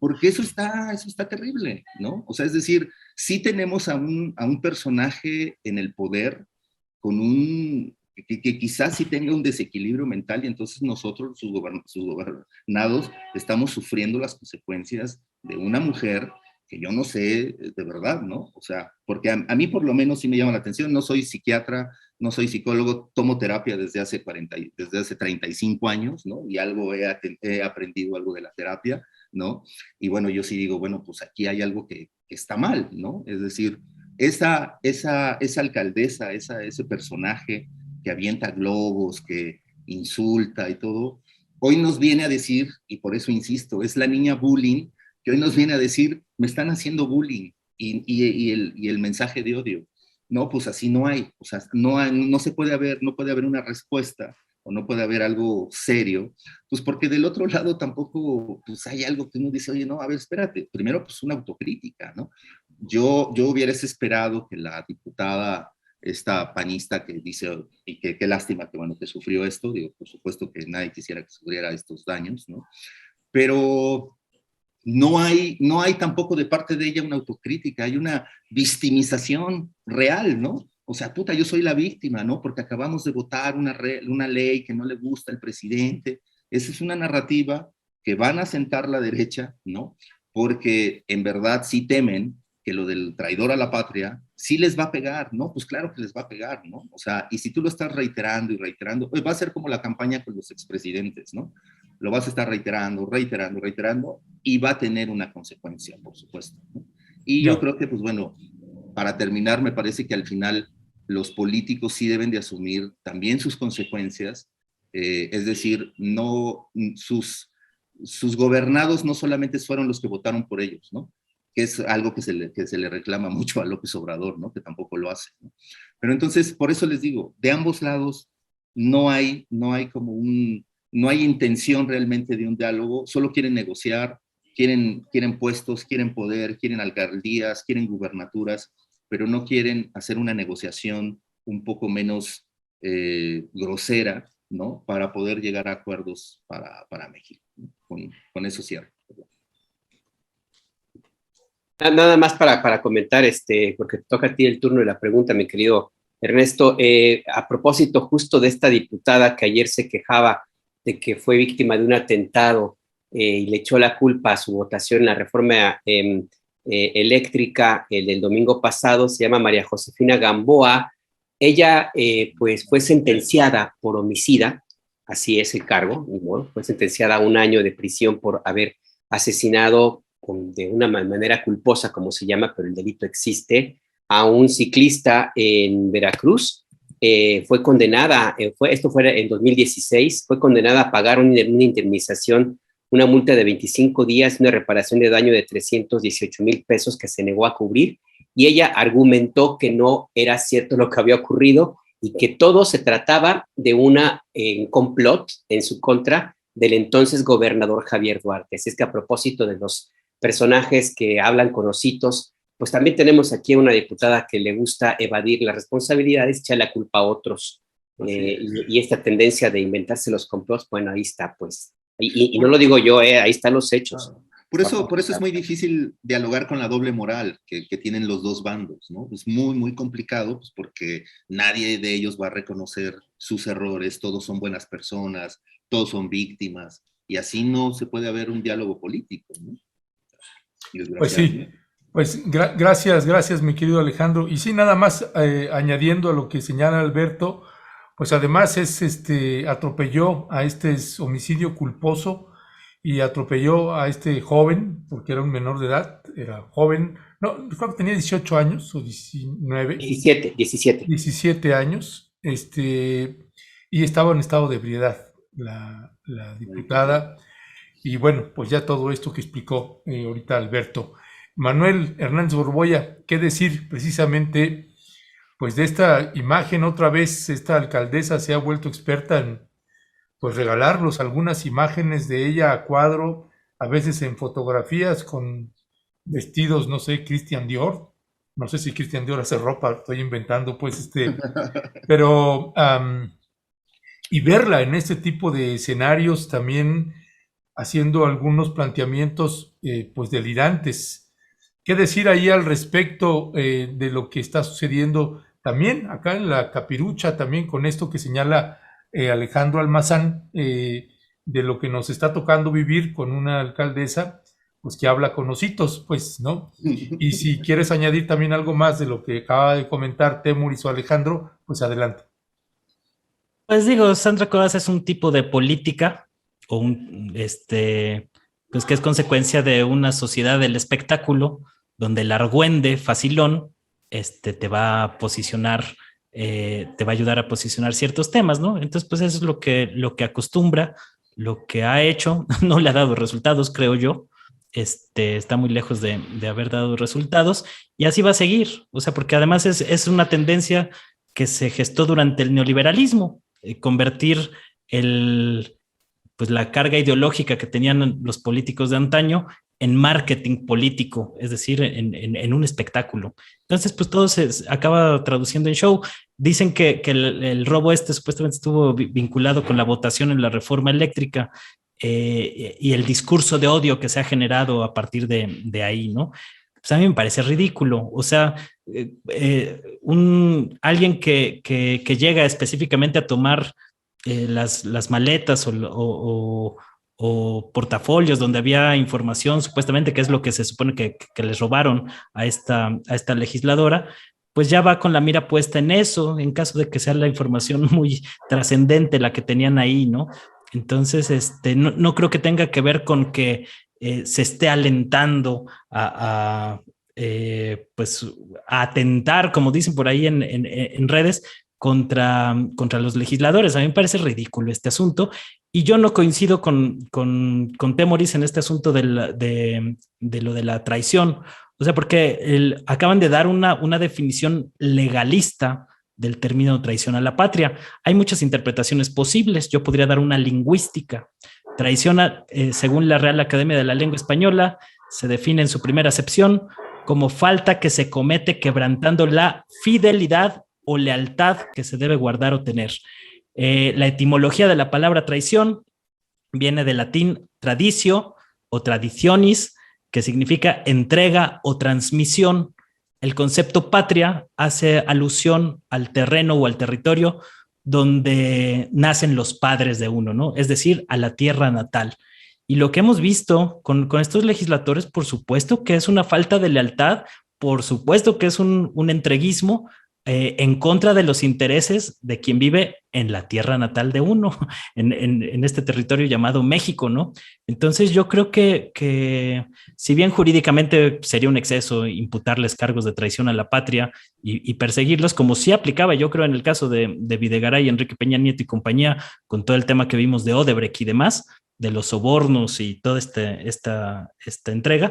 [SPEAKER 3] Porque eso está terrible, ¿no? O sea, es decir, sí tenemos a un personaje en el poder con que quizás sí tenga un desequilibrio mental y entonces nosotros, sus gobernados, estamos sufriendo las consecuencias de una mujer que yo no sé de verdad, ¿no? O sea, porque a mí por lo menos sí me llama la atención, no soy psiquiatra, no soy psicólogo, tomo terapia desde hace 35 años, ¿no? Y he aprendido algo de la terapia, ¿no? Y bueno, yo sí digo, bueno, pues aquí hay algo que está mal, ¿no? Es decir, esa alcaldesa, ese personaje que avienta globos, que insulta y todo, hoy nos viene a decir, y por eso insisto, es la niña bullying, que hoy nos viene a decir, me están haciendo bullying, y el mensaje de odio. No, pues así no hay, o sea, no puede haber una respuesta, o no puede haber algo serio, pues porque del otro lado tampoco, pues hay algo que uno dice, oye, no, a ver, espérate, primero pues una autocrítica, ¿no? Yo hubiera esperado que la diputada esta panista que dice, y que qué lástima que, bueno, que sufrió esto, digo, por supuesto que nadie quisiera que sufriera estos daños, ¿no? Pero no hay tampoco de parte de ella una autocrítica, hay una victimización real, ¿no? O sea, puta, yo soy la víctima, ¿no? Porque acabamos de votar una ley que no le gusta al presidente. Esa es una narrativa que van a sentar la derecha, ¿no? Porque en verdad sí temen que lo del traidor a la patria sí les va a pegar, ¿no? Pues claro que les va a pegar, ¿no? O sea, y si tú lo estás reiterando y reiterando, pues va a ser como la campaña con los expresidentes, ¿no? Lo vas a estar reiterando, reiterando, reiterando, y va a tener una consecuencia, por supuesto, ¿no? Y yo creo que, pues bueno, para terminar, me parece que al final los políticos sí deben de asumir también sus consecuencias, es decir, no, sus gobernados no solamente fueron los que votaron por ellos, ¿no? Que es algo que se le reclama mucho a López Obrador, ¿no? Que tampoco lo hace, ¿no? Pero entonces, por eso les digo, de ambos lados no hay no hay intención realmente de un diálogo, solo quieren negociar, quieren puestos, quieren poder, quieren alcaldías, quieren gubernaturas, pero no quieren hacer una negociación un poco menos grosera, ¿no? Para poder llegar a acuerdos para México, ¿no? Con eso cierro.
[SPEAKER 4] Nada más para comentar, porque toca a ti el turno de la pregunta, mi querido Ernesto. A propósito justo de esta diputada que ayer se quejaba de que fue víctima de un atentado y le echó la culpa a su votación en la reforma eléctrica del domingo pasado, se llama María Josefina Gamboa. Ella pues fue sentenciada por homicida, así es el cargo, bueno, fue sentenciada a 1 año de prisión por haber asesinado de una manera culposa, como se llama, pero el delito existe, a un ciclista en Veracruz. Fue condenada, esto fue en 2016, fue condenada a pagar una indemnización, una multa de 25 días, una reparación de daño de 318,000 pesos que se negó a cubrir, y ella argumentó que no era cierto lo que había ocurrido y que todo se trataba de una complot en su contra del entonces gobernador Javier Duarte. Así es que a propósito de los personajes que hablan con ositos, pues también tenemos aquí a una diputada que le gusta evadir las responsabilidades, echar la culpa a otros, y esta tendencia de inventarse los complots, bueno, ahí está, pues, y no lo digo yo, ahí están los hechos.
[SPEAKER 3] Por eso es muy difícil dialogar con la doble moral que tienen los dos bandos, ¿no? Es muy, muy complicado, pues, porque nadie de ellos va a reconocer sus errores, todos son buenas personas, todos son víctimas, y así no se puede haber un diálogo político, ¿no?
[SPEAKER 1] Pues sí, pues gracias mi querido Alejandro. Y sí, nada más añadiendo a lo que señala Alberto, pues además atropelló a homicidio culposo y atropelló a este joven, porque era un menor de edad, era joven, no, creo que tenía 18 años o 19. 17 años, y estaba en estado de ebriedad la diputada. Y bueno, pues ya todo esto que explicó ahorita Alberto. Manuel Hernández Borboya, ¿qué decir precisamente pues de esta imagen? Otra vez esta alcaldesa se ha vuelto experta en pues regalarlos algunas imágenes de ella a cuadro, a veces en fotografías con vestidos, no sé, Christian Dior. No sé si Christian Dior hace ropa, estoy inventando pues pero y verla en este tipo de escenarios también haciendo algunos planteamientos pues delirantes. ¿Qué decir ahí al respecto de lo que está sucediendo también acá en la Capirucha, también con esto que señala Alejandro Almazán, de lo que nos está tocando vivir con una alcaldesa pues que habla con ositos, pues, ¿no? Y si quieres añadir también algo más de lo que acaba de comentar Temuris o Alejandro, pues adelante.
[SPEAKER 2] Pues digo, Sandra Cuevas es un tipo de política o pues que es consecuencia de una sociedad del espectáculo donde el argüende facilón te va a posicionar, te va a ayudar a posicionar ciertos temas, ¿no? Entonces, pues eso es lo que acostumbra, lo que ha hecho, no le ha dado resultados, creo yo. Está muy lejos de haber dado resultados y así va a seguir, o sea, porque además es una tendencia que se gestó durante el neoliberalismo, convertir pues la carga ideológica que tenían los políticos de antaño en marketing político, es decir, en un espectáculo. Entonces, pues todo se acaba traduciendo en show. Dicen que el robo supuestamente estuvo vinculado con la votación en la reforma eléctrica y el discurso de odio que se ha generado a partir de ahí, ¿no? Pues a mí me parece ridículo. O sea, alguien que llega específicamente a tomar las maletas o portafolios donde había información, supuestamente, que es lo que se supone que les robaron a esta legisladora, pues ya va con la mira puesta en eso, en caso de que sea la información muy trascendente la que tenían ahí, ¿no? Entonces, no creo que tenga que ver con que se esté alentando pues, a atentar, como dicen por ahí en redes, contra los legisladores. A mí me parece ridículo este asunto y yo no coincido con Temoris en este asunto de lo de la traición. O sea, porque acaban de dar una definición legalista del término traición a la patria. Hay muchas interpretaciones posibles. Yo podría dar una lingüística. Traición, según la Real Academia de la Lengua Española, se define en su primera acepción como falta que se comete quebrantando la fidelidad o lealtad que se debe guardar o tener. La etimología de la palabra traición viene del latín traditio o traditionis, que significa entrega o transmisión. El concepto patria hace alusión al terreno o al territorio donde nacen los padres de uno, ¿no? Es decir, a la tierra natal. Y lo que hemos visto con estos legisladores, por supuesto que es una falta de lealtad, por supuesto que es un entreguismo en contra de los intereses de quien vive en la tierra natal de uno, en este territorio llamado México, ¿no? Entonces yo creo que si bien jurídicamente sería un exceso imputarles cargos de traición a la patria y perseguirlos, como sí aplicaba, yo creo, en el caso de Videgaray, Enrique Peña Nieto y compañía, con todo el tema que vimos de Odebrecht y demás, de los sobornos y toda esta entrega,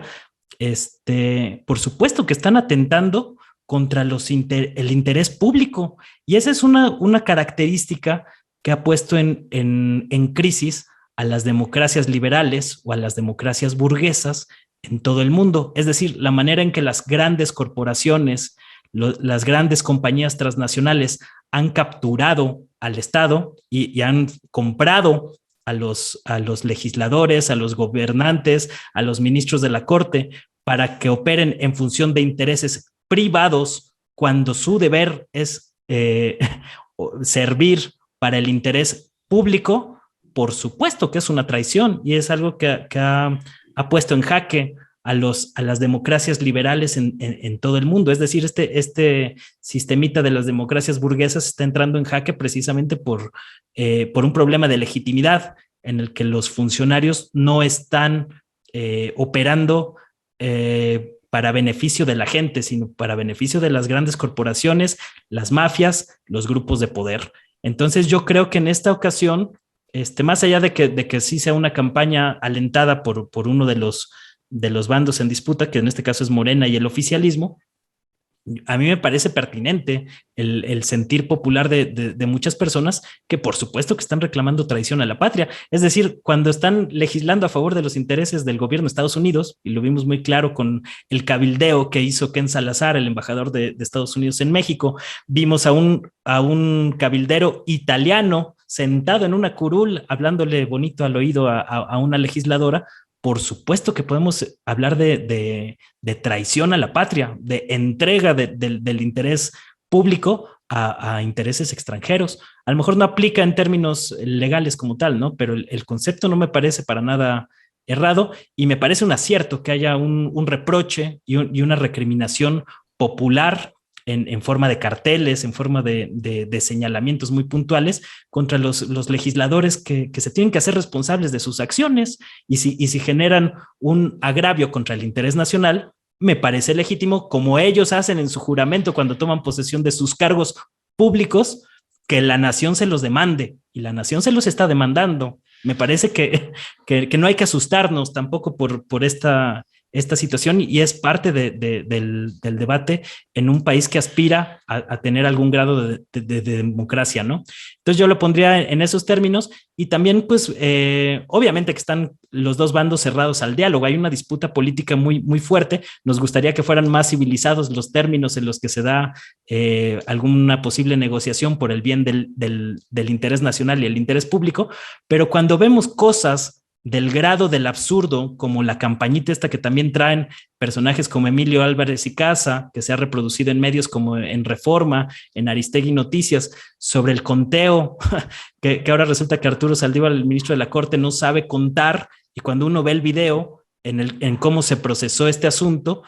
[SPEAKER 2] por supuesto que están atentando contra el interés público. Y esa es una característica que ha puesto en crisis a las democracias liberales o a las democracias burguesas en todo el mundo. Es decir, la manera en que las grandes corporaciones, las grandes compañías transnacionales han capturado al Estado y han comprado a los legisladores, a los gobernantes, a los ministros de la Corte, para que operen en función de intereses privados cuando su deber es servir para el interés público. Por supuesto que es una traición y es algo que ha puesto en jaque a las democracias liberales en todo el mundo. Es decir, este sistemita de las democracias burguesas está entrando en jaque precisamente por un problema de legitimidad en el que los funcionarios no están operando para beneficio de la gente, sino para beneficio de las grandes corporaciones, las mafias, los grupos de poder. Entonces yo creo que en esta ocasión, más allá de que sí sea una campaña alentada por uno de los bandos en disputa, que en este caso es Morena y el oficialismo, a mí me parece pertinente el sentir popular de muchas personas que por supuesto que están reclamando traición a la patria. Es decir, cuando están legislando a favor de los intereses del gobierno de Estados Unidos, y lo vimos muy claro con el cabildeo que hizo Ken Salazar, el embajador de Estados Unidos en México, vimos a un cabildero italiano sentado en una curul hablándole bonito al oído a una legisladora. Por supuesto que podemos hablar de traición a la patria, de entrega del interés público a intereses extranjeros. A lo mejor no aplica en términos legales como tal, ¿no? Pero el concepto no me parece para nada errado y me parece un acierto que haya un reproche y una recriminación popular en forma de carteles, en forma de señalamientos muy puntuales contra los legisladores que se tienen que hacer responsables de sus acciones y si generan un agravio contra el interés nacional, me parece legítimo, como ellos hacen en su juramento cuando toman posesión de sus cargos públicos, que la nación se los demande y la nación se los está demandando. Me parece que no hay que asustarnos tampoco por esta esta situación y es parte del debate en un país que aspira a tener algún grado de democracia, ¿no? Entonces yo lo pondría en esos términos y también pues obviamente que están los dos bandos cerrados al diálogo, hay una disputa política muy fuerte, nos gustaría que fueran más civilizados los términos en los que se da alguna posible negociación por el bien del interés nacional y el interés público, pero cuando vemos cosas del grado del absurdo, como la campañita esta que también traen personajes como Emilio Álvarez y Casa, que se ha reproducido en medios como en Reforma, en Aristegui Noticias, sobre el conteo, que ahora resulta que Arturo Saldívar, el ministro de la Corte, no sabe contar, y cuando uno ve el video en cómo se procesó este asunto,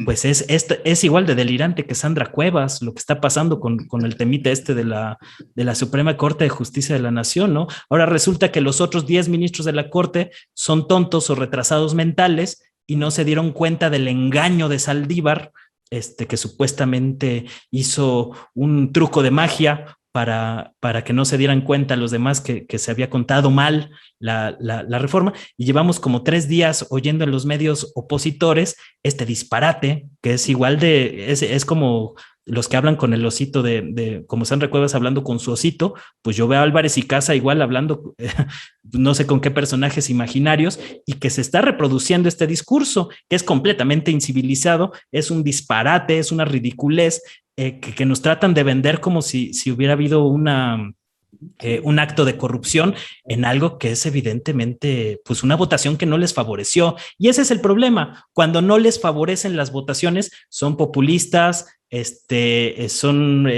[SPEAKER 2] pues es igual de delirante que Sandra Cuevas, lo que está pasando con el temita este de la Suprema Corte de Justicia de la Nación, ¿no? Ahora resulta que los otros 10 ministros de la Corte son tontos o retrasados mentales y no se dieron cuenta del engaño de Saldívar, que supuestamente hizo un truco de magia para que no se dieran cuenta los demás que se había contado mal la reforma, y llevamos como 3 días oyendo en los medios opositores este disparate, que es igual es como los que hablan con el osito como Sandra Cuevas hablando con su osito, pues yo veo a Álvarez y Casa igual hablando, no sé con qué personajes imaginarios, y que se está reproduciendo este discurso, que es completamente incivilizado, es un disparate, es una ridiculez, que nos tratan de vender como si hubiera habido un acto de corrupción en algo que es evidentemente pues una votación que no les favoreció. Y ese es el problema. Cuando no les favorecen las votaciones, son populistas, son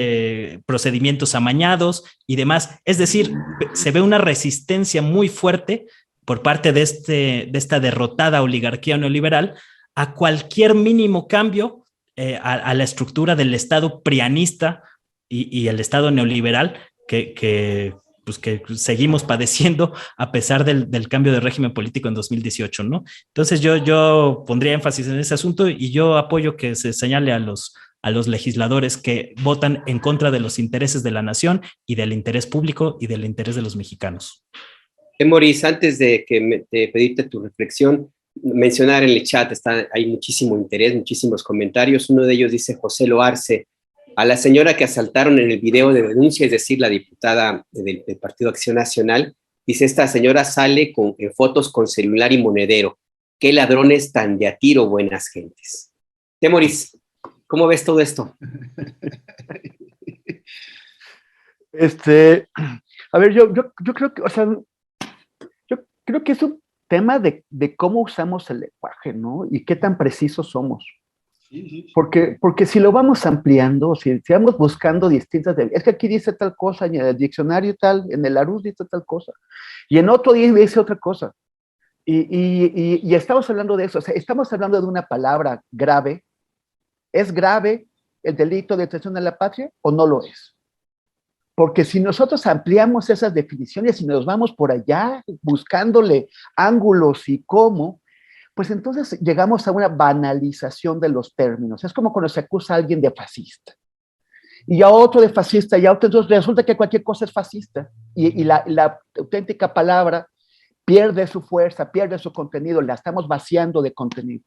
[SPEAKER 2] procedimientos amañados y demás. Es decir, se ve una resistencia muy fuerte por parte de esta derrotada oligarquía neoliberal a cualquier mínimo cambio a la estructura del Estado prianista y el Estado neoliberal que seguimos padeciendo a pesar del cambio de régimen político en 2018, ¿no? Entonces yo pondría énfasis en ese asunto y yo apoyo que se señale a los legisladores que votan en contra de los intereses de la nación y del interés público y del interés de los mexicanos.
[SPEAKER 4] Maurice, antes de pedirte tu reflexión, mencionar en el chat, hay muchísimo interés, muchísimos comentarios. Uno de ellos dice José Loarce: a la señora que asaltaron en el video de denuncia, es decir, la diputada del Partido Acción Nacional, dice, esta señora sale en fotos con celular y monedero. ¿Qué ladrones tan de a tiro, buenas gentes? Maurice, ¿cómo ves todo esto?
[SPEAKER 5] A ver, yo creo que, o sea, yo creo que es un tema de cómo usamos el lenguaje, ¿no? Y qué tan precisos somos. Sí. Porque si lo vamos ampliando, si vamos buscando distintas, es que aquí dice tal cosa, en el diccionario tal, en el Larousse dice tal cosa, y en otro día dice otra cosa. Y estamos hablando de eso, o sea, estamos hablando de una palabra grave. ¿Es grave el delito de traición a la patria o no lo es? Porque si nosotros ampliamos esas definiciones y nos vamos por allá buscándole ángulos y cómo, pues entonces llegamos a una banalización de los términos. Es como cuando se acusa a alguien de fascista. Y a otro de fascista, y a otro, entonces resulta que cualquier cosa es fascista. Y la auténtica palabra pierde su fuerza, pierde su contenido, la estamos vaciando de contenido.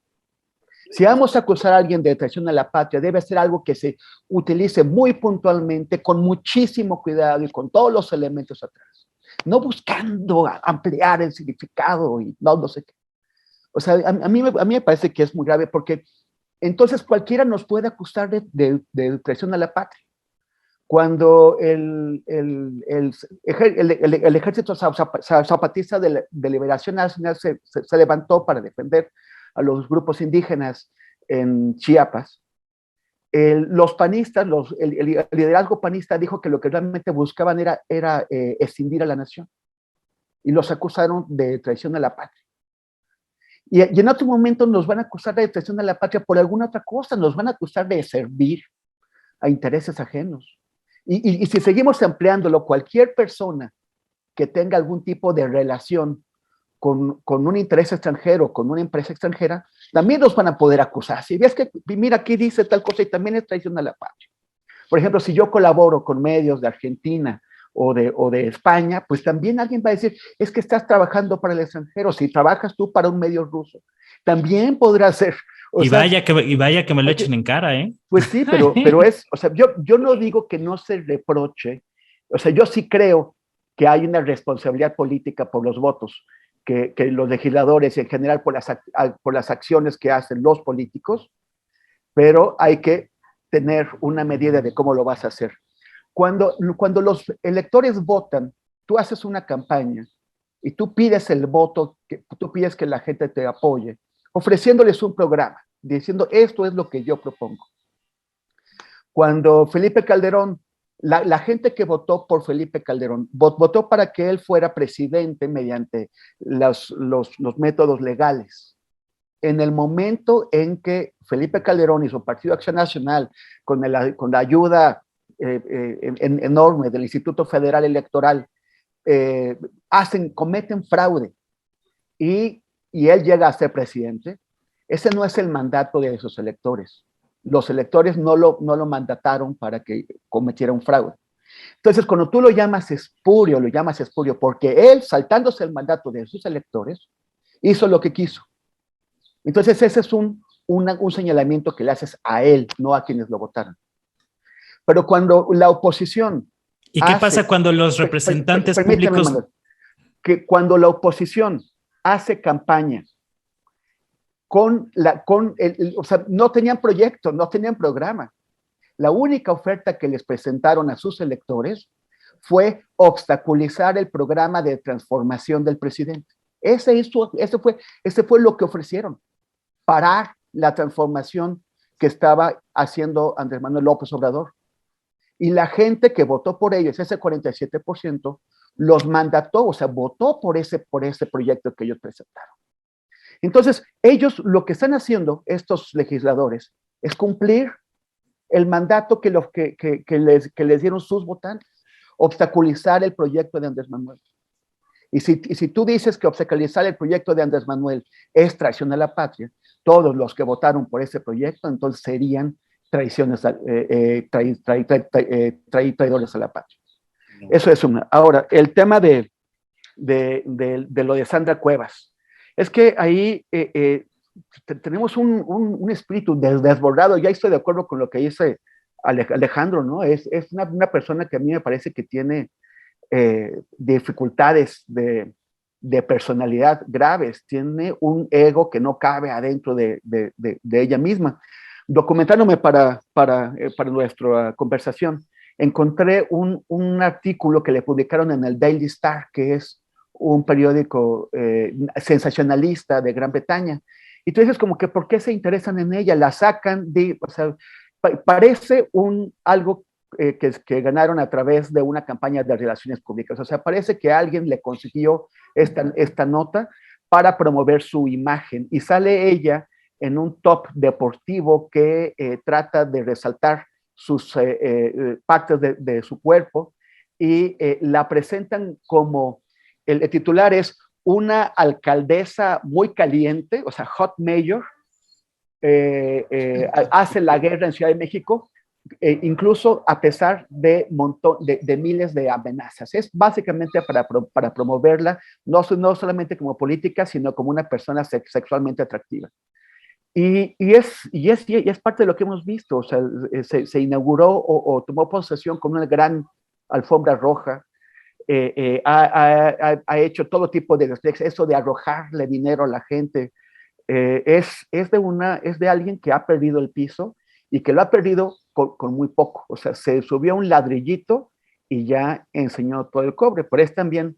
[SPEAKER 5] Si vamos a acusar a alguien de traición a la patria, debe ser algo que se utilice muy puntualmente, con muchísimo cuidado y con todos los elementos atrás. No buscando ampliar el significado y no sé qué. O sea, a mí me parece que es muy grave porque entonces cualquiera nos puede acusar de traición a la patria. Cuando el ejército zapatista de Liberación Nacional se levantó para defender a los grupos indígenas en Chiapas, los panistas, el liderazgo panista dijo que lo que realmente buscaban era escindir a la nación y los acusaron de traición a la patria. Y en otro momento nos van a acusar de traición a la patria por alguna otra cosa, nos van a acusar de servir a intereses ajenos. Y si seguimos ampliándolo, cualquier persona que tenga algún tipo de relación con un interés extranjero, con una empresa extranjera, también nos van a poder acusar. Si ves que, mira, aquí dice tal cosa y también es traición a la patria. Por ejemplo, si yo colaboro con medios de Argentina o de España, pues también alguien va a decir, es que estás trabajando para el extranjero. Si trabajas tú para un medio ruso, también podrá ser.
[SPEAKER 2] Y vaya que me lo echen en cara, ¿eh?
[SPEAKER 5] Pues sí, pero es, o sea, yo no digo que no se reproche, o sea, yo sí creo que hay una responsabilidad política por los votos, que los legisladores y en general por las acciones que hacen los políticos, pero hay que tener una medida de cómo lo vas a hacer. Cuando los electores votan, tú haces una campaña y tú pides el voto, tú pides que la gente te apoye, ofreciéndoles un programa, diciendo esto es lo que yo propongo. Cuando Felipe Calderón, la gente que votó por Felipe Calderón, votó para que él fuera presidente mediante los métodos legales. En el momento en que Felipe Calderón y su Partido Acción Nacional, con la ayuda enorme del Instituto Federal Electoral, cometen fraude y él llega a ser presidente, ese no es el mandato de esos electores. Los electores no lo mandataron para que cometiera un fraude. Entonces, cuando tú lo llamas espurio porque él, saltándose el mandato de sus electores, hizo lo que quiso. Entonces, ese es un señalamiento que le haces a él, no a quienes lo votaron. Pero cuando la oposición...
[SPEAKER 2] ¿Y qué pasa cuando los representantes públicos...
[SPEAKER 5] Manuel, que cuando la oposición hace campaña o sea, no tenían proyecto, no tenían programa. La única oferta que les presentaron a sus electores fue obstaculizar el programa de transformación del presidente. Ese fue lo que ofrecieron, parar la transformación que estaba haciendo Andrés Manuel López Obrador. Y la gente que votó por ellos, ese 47%, los mandató, o sea, votó por ese proyecto que ellos presentaron. Entonces, ellos lo que están haciendo, estos legisladores, es cumplir el mandato que les dieron sus votantes, obstaculizar el proyecto de Andrés Manuel. Y si tú dices que obstaculizar el proyecto de Andrés Manuel es traición a la patria, todos los que votaron por ese proyecto, entonces serían traidores a la patria. Eso es una. Ahora, el tema de lo de Sandra Cuevas. Es que ahí tenemos un espíritu desbordado. Ya estoy de acuerdo con lo que dice Alejandro, ¿no? Es una persona que a mí me parece que tiene dificultades de personalidad graves, tiene un ego que no cabe adentro de ella misma. Documentándome para nuestra conversación, encontré un artículo que le publicaron en el Daily Star, que es un periódico sensacionalista de Gran Bretaña. Y tú dices como que, ¿por qué se interesan en ella? La sacan o sea, parece algo que ganaron a través de una campaña de relaciones públicas. O sea, parece que alguien le consiguió esta nota para promover su imagen. Y sale ella en un top deportivo que trata de resaltar sus partes de su cuerpo y la presentan como... El titular es una alcaldesa muy caliente, o sea, hot mayor, hace la guerra en Ciudad de México, incluso a pesar de miles de amenazas. Es básicamente para promoverla, no solamente como política, sino como una persona sexualmente atractiva. Y es parte de lo que hemos visto. O sea, se inauguró o tomó posesión con una gran alfombra roja. Ha hecho todo tipo de reflexos, eso de arrojarle dinero a la gente, es de alguien que ha perdido el piso y que lo ha perdido con muy poco. O sea, se subió a un ladrillito y ya enseñó todo el cobre. Pero es también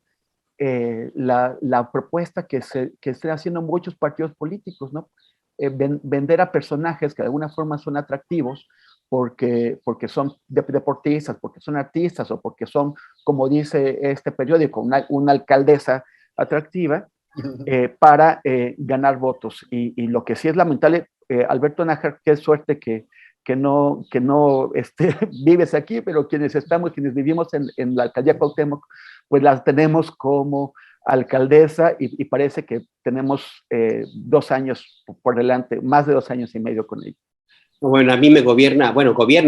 [SPEAKER 5] la propuesta que están haciendo muchos partidos políticos, ¿no? Vender a personajes que de alguna forma son atractivos porque son deportistas, porque son artistas o porque son, como dice este periódico, una alcaldesa atractiva para ganar votos. Y lo que sí es lamentable, Alberto Nájar, qué suerte que no vives aquí, pero quienes vivimos en la alcaldía Cuauhtémoc, pues las tenemos como alcaldesa y parece que tenemos 2 años por delante, más de 2 años y medio con ella.
[SPEAKER 4] Bueno, a mí gobierna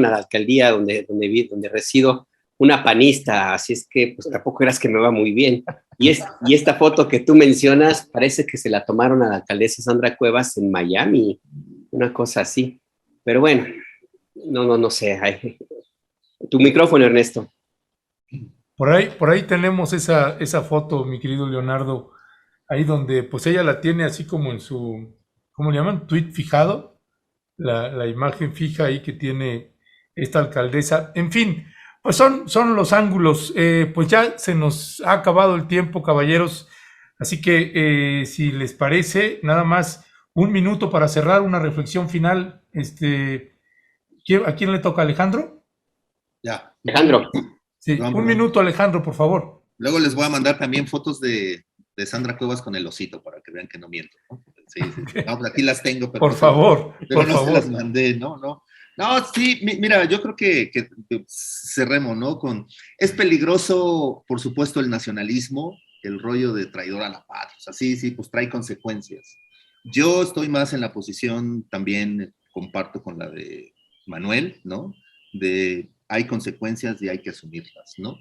[SPEAKER 4] la alcaldía donde resido, una panista, así es que pues tampoco creas que me va muy bien. Y esta foto que tú mencionas parece que se la tomaron a la alcaldesa Sandra Cuevas en Miami, una cosa así. Pero bueno, no sé. Ay. Tu micrófono, Ernesto.
[SPEAKER 1] Por ahí tenemos esa foto, mi querido Leonardo, ahí donde pues ella la tiene así como en su, ¿cómo le llaman? Tweet fijado, la imagen fija ahí que tiene esta alcaldesa. En fin, pues son los ángulos. Pues ya se nos ha acabado el tiempo, caballeros, así que si les parece, nada más un minuto para cerrar una reflexión final. ¿A quién le toca, Alejandro?
[SPEAKER 3] Ya.
[SPEAKER 4] Alejandro.
[SPEAKER 1] Sí, un minuto, Alejandro, por favor.
[SPEAKER 3] Luego les voy a mandar también fotos de Sandra Cuevas con el osito para que vean que no miento, ¿no? Sí. No, pues aquí las tengo, pero
[SPEAKER 1] por favor,
[SPEAKER 3] pero no se las mandé, ¿no? No, sí, mira, yo creo que cerremos, ¿no? Es peligroso, por supuesto, el nacionalismo, el rollo de traidor a la patria. O sea, sí, pues trae consecuencias. Yo estoy más en la posición, también comparto con la de Manuel, ¿no? Hay consecuencias y hay que asumirlas, ¿no?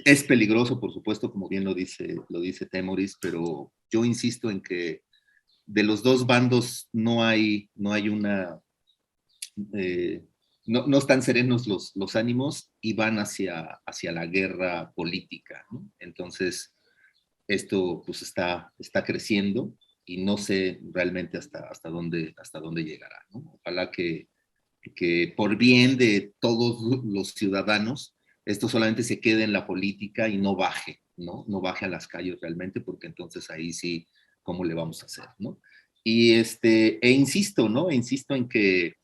[SPEAKER 3] Es peligroso, por supuesto, como bien lo dice Temoris, pero yo insisto en que de los dos bandos no hay una... no están serenos los ánimos y van hacia la guerra política, ¿no? Entonces, esto pues está creciendo y no sé realmente hasta dónde llegará, ¿no? Ojalá que por bien de todos los ciudadanos, esto solamente se quede en la política y no baje, ¿no? No baje a las calles realmente, porque entonces ahí sí, ¿cómo le vamos a hacer, no? Y insisto, ¿no? Insisto en que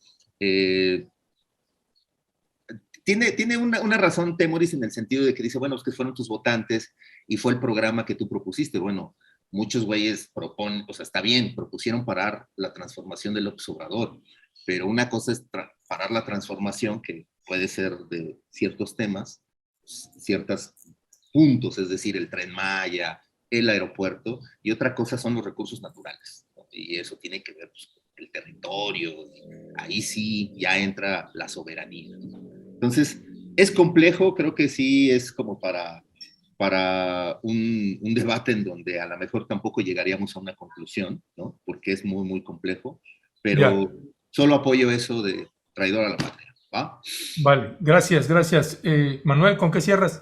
[SPEAKER 3] tiene una razón Temoris en el sentido de que dice, bueno, es que fueron tus votantes y fue el programa que tú propusiste. Bueno, muchos güeyes proponen, o sea, está bien, propusieron parar la transformación de López Obrador, pero una cosa es parar la transformación, que puede ser de ciertos temas, ciertos puntos, es decir, el Tren Maya, el aeropuerto, y otra cosa son los recursos naturales, ¿no? Y eso tiene que ver pues, con el territorio, ahí sí ya entra la soberanía, ¿no? Entonces, es complejo, creo que sí es como para un debate en donde a lo mejor tampoco llegaríamos a una conclusión, ¿no? Porque es muy, muy complejo, pero ya. Solo apoyo eso de traidor a la patria, ¿va?
[SPEAKER 1] Vale, gracias. Manuel, ¿con qué cierras?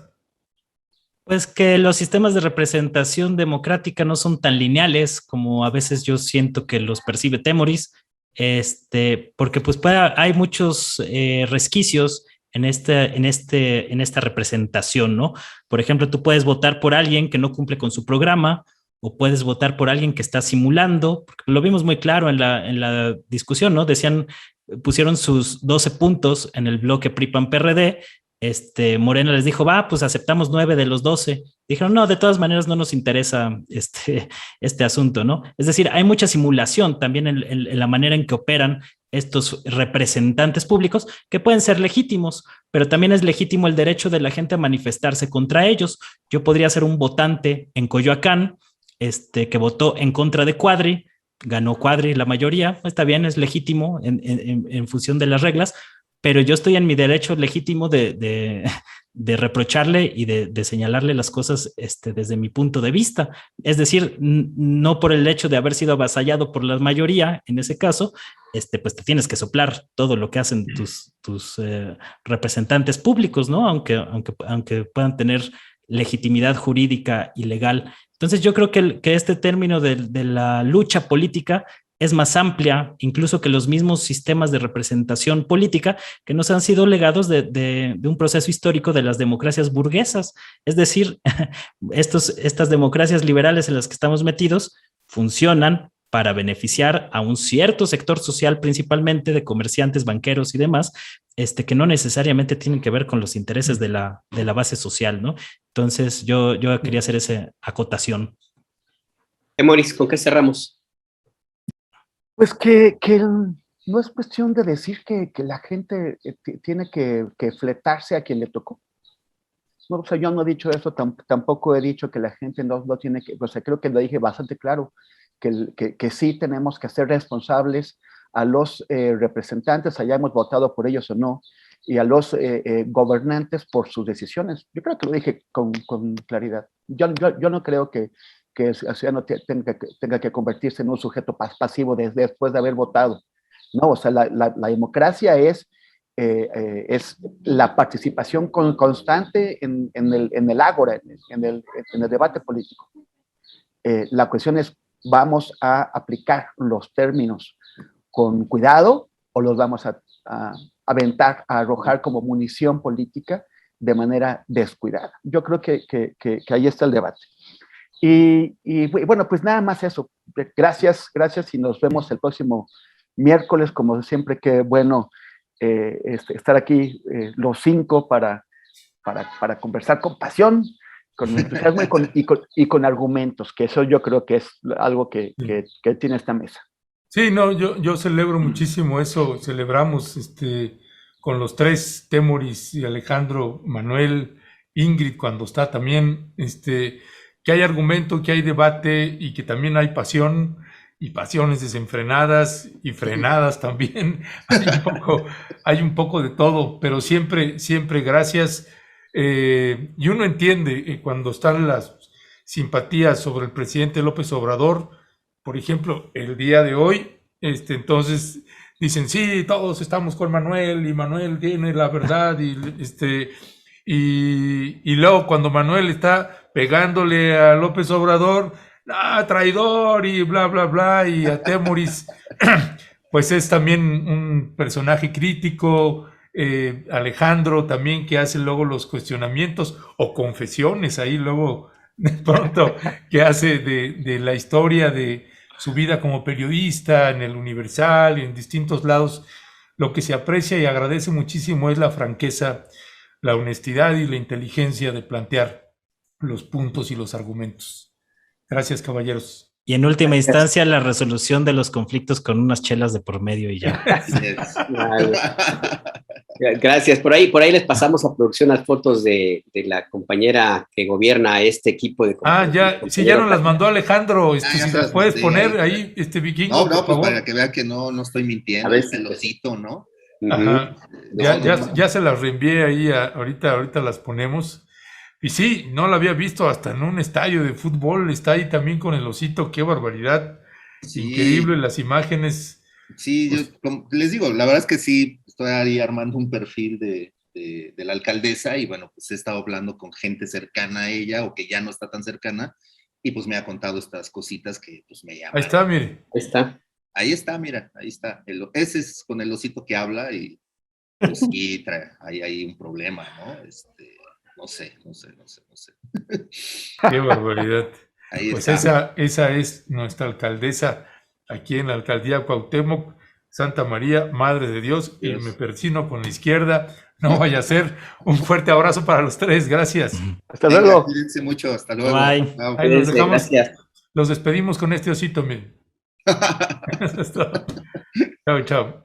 [SPEAKER 2] Pues que los sistemas de representación democrática no son tan lineales como a veces yo siento que los percibe Temoris, porque pues hay muchos resquicios en esta representación, ¿no? Por ejemplo, tú puedes votar por alguien que no cumple con su programa, o puedes votar por alguien que está simulando, porque lo vimos muy claro en la discusión, ¿no? Pusieron sus 12 puntos en el bloque PRI-PAN-PRD, Morena les dijo, pues aceptamos 9 de los 12. Dijeron, no, de todas maneras no nos interesa este asunto, ¿no? Es decir, hay mucha simulación también en la manera en que operan estos representantes públicos que pueden ser legítimos, pero también es legítimo el derecho de la gente a manifestarse contra ellos. Yo podría ser un votante en Coyoacán, que votó en contra de Cuadri, ganó Cuadri la mayoría, está bien, es legítimo en función de las reglas, pero yo estoy en mi derecho legítimo de reprocharle y de señalarle las cosas desde mi punto de vista. Es decir, no por el hecho de haber sido avasallado por la mayoría, en ese caso, pues te tienes que soplar todo lo que hacen tus representantes públicos, ¿no? Aunque puedan tener legitimidad jurídica y legal. Entonces yo creo que este término de la lucha política es más amplia, incluso que los mismos sistemas de representación política que nos han sido legados de un proceso histórico de las democracias burguesas. Es decir, estas democracias liberales en las que estamos metidos funcionan para beneficiar a un cierto sector social, principalmente de comerciantes, banqueros y demás, que no necesariamente tienen que ver con los intereses de la base social, ¿no? Entonces, yo quería hacer esa acotación.
[SPEAKER 4] Temoris, ¿con qué cerramos?
[SPEAKER 5] Pues que no es cuestión de decir que la gente tiene que fletarse a quien le tocó. No, o sea, yo no he dicho eso, tampoco he dicho que la gente no tiene que, o sea, creo que lo dije bastante claro, que sí tenemos que ser responsables a los representantes, hayamos votado por ellos o no, y a los gobernantes por sus decisiones. Yo creo que lo dije con claridad. Yo no creo que el ciudadano tenga que convertirse en un sujeto pasivo después de haber votado. No, o sea, la democracia es la participación constante en el ágora, en el debate político. La cuestión es, ¿vamos a aplicar los términos con cuidado o los vamos a aventar, a arrojar como munición política de manera descuidada? Yo creo que ahí está el debate. Y bueno, pues nada más eso. Gracias y nos vemos el próximo miércoles. Como siempre, qué bueno estar aquí los 5 para conversar con pasión, con entusiasmo y con argumentos, que eso yo creo que es algo que tiene esta mesa.
[SPEAKER 1] Sí, no, yo celebro muchísimo eso. Celebramos con los 3, Temoris y Alejandro, Manuel, Ingrid, cuando está también, que hay argumento, que hay debate y que también hay pasión y pasiones desenfrenadas y frenadas también. Hay un poco de todo, pero siempre gracias. Y uno entiende cuando están las simpatías sobre el presidente López Obrador, por ejemplo, el día de hoy, entonces dicen, sí, todos estamos con Manuel y Manuel tiene la verdad y luego cuando Manuel está pegándole a López Obrador, traidor y bla, bla, bla, y a Temoris, pues es también un personaje crítico. Alejandro también, que hace luego los cuestionamientos o confesiones ahí luego de pronto que hace de la historia de su vida como periodista en el Universal y en distintos lados. Lo que se aprecia y agradece muchísimo es la franqueza, la honestidad y la inteligencia de plantear los puntos y los argumentos. Gracias, caballeros.
[SPEAKER 2] Y en última instancia, la resolución de los conflictos con unas chelas de por medio y ya.
[SPEAKER 4] Gracias. Por ahí les pasamos a producción las fotos de la compañera que gobierna este equipo de...
[SPEAKER 1] ya nos las mandó Alejandro. Si las puedes poner ahí, Vikingo.
[SPEAKER 3] No, pues para que vea que no estoy mintiendo, es celosito, ¿no?
[SPEAKER 1] Ajá. Ya se las reenvié ahí, ahorita las ponemos. Y sí, no la había visto hasta en un estadio de fútbol, está ahí también con el osito, qué barbaridad, sí. Increíble las imágenes.
[SPEAKER 3] Sí, pues, yo les digo, la verdad es que sí, estoy ahí armando un perfil de la alcaldesa y bueno, pues he estado hablando con gente cercana a ella o que ya no está tan cercana y pues me ha contado estas cositas que pues me llaman.
[SPEAKER 1] Ahí está, mire.
[SPEAKER 4] Ahí está,
[SPEAKER 3] mira, ahí está. Ese es con el osito que habla y pues sí, hay un problema, ¿no? No sé.
[SPEAKER 1] Qué barbaridad.
[SPEAKER 3] Ahí
[SPEAKER 1] pues
[SPEAKER 3] está.
[SPEAKER 1] esa es nuestra alcaldesa aquí en la alcaldía Cuauhtémoc, Santa María, Madre de Dios, y me persino con la izquierda. No vaya a ser. Un fuerte abrazo para los 3. Gracias.
[SPEAKER 5] Hasta luego.
[SPEAKER 3] Cuídense mucho. Hasta luego.
[SPEAKER 2] Bye.
[SPEAKER 1] Ahí los dejamos.
[SPEAKER 4] Gracias.
[SPEAKER 1] Los despedimos con este osito, miren. Chao.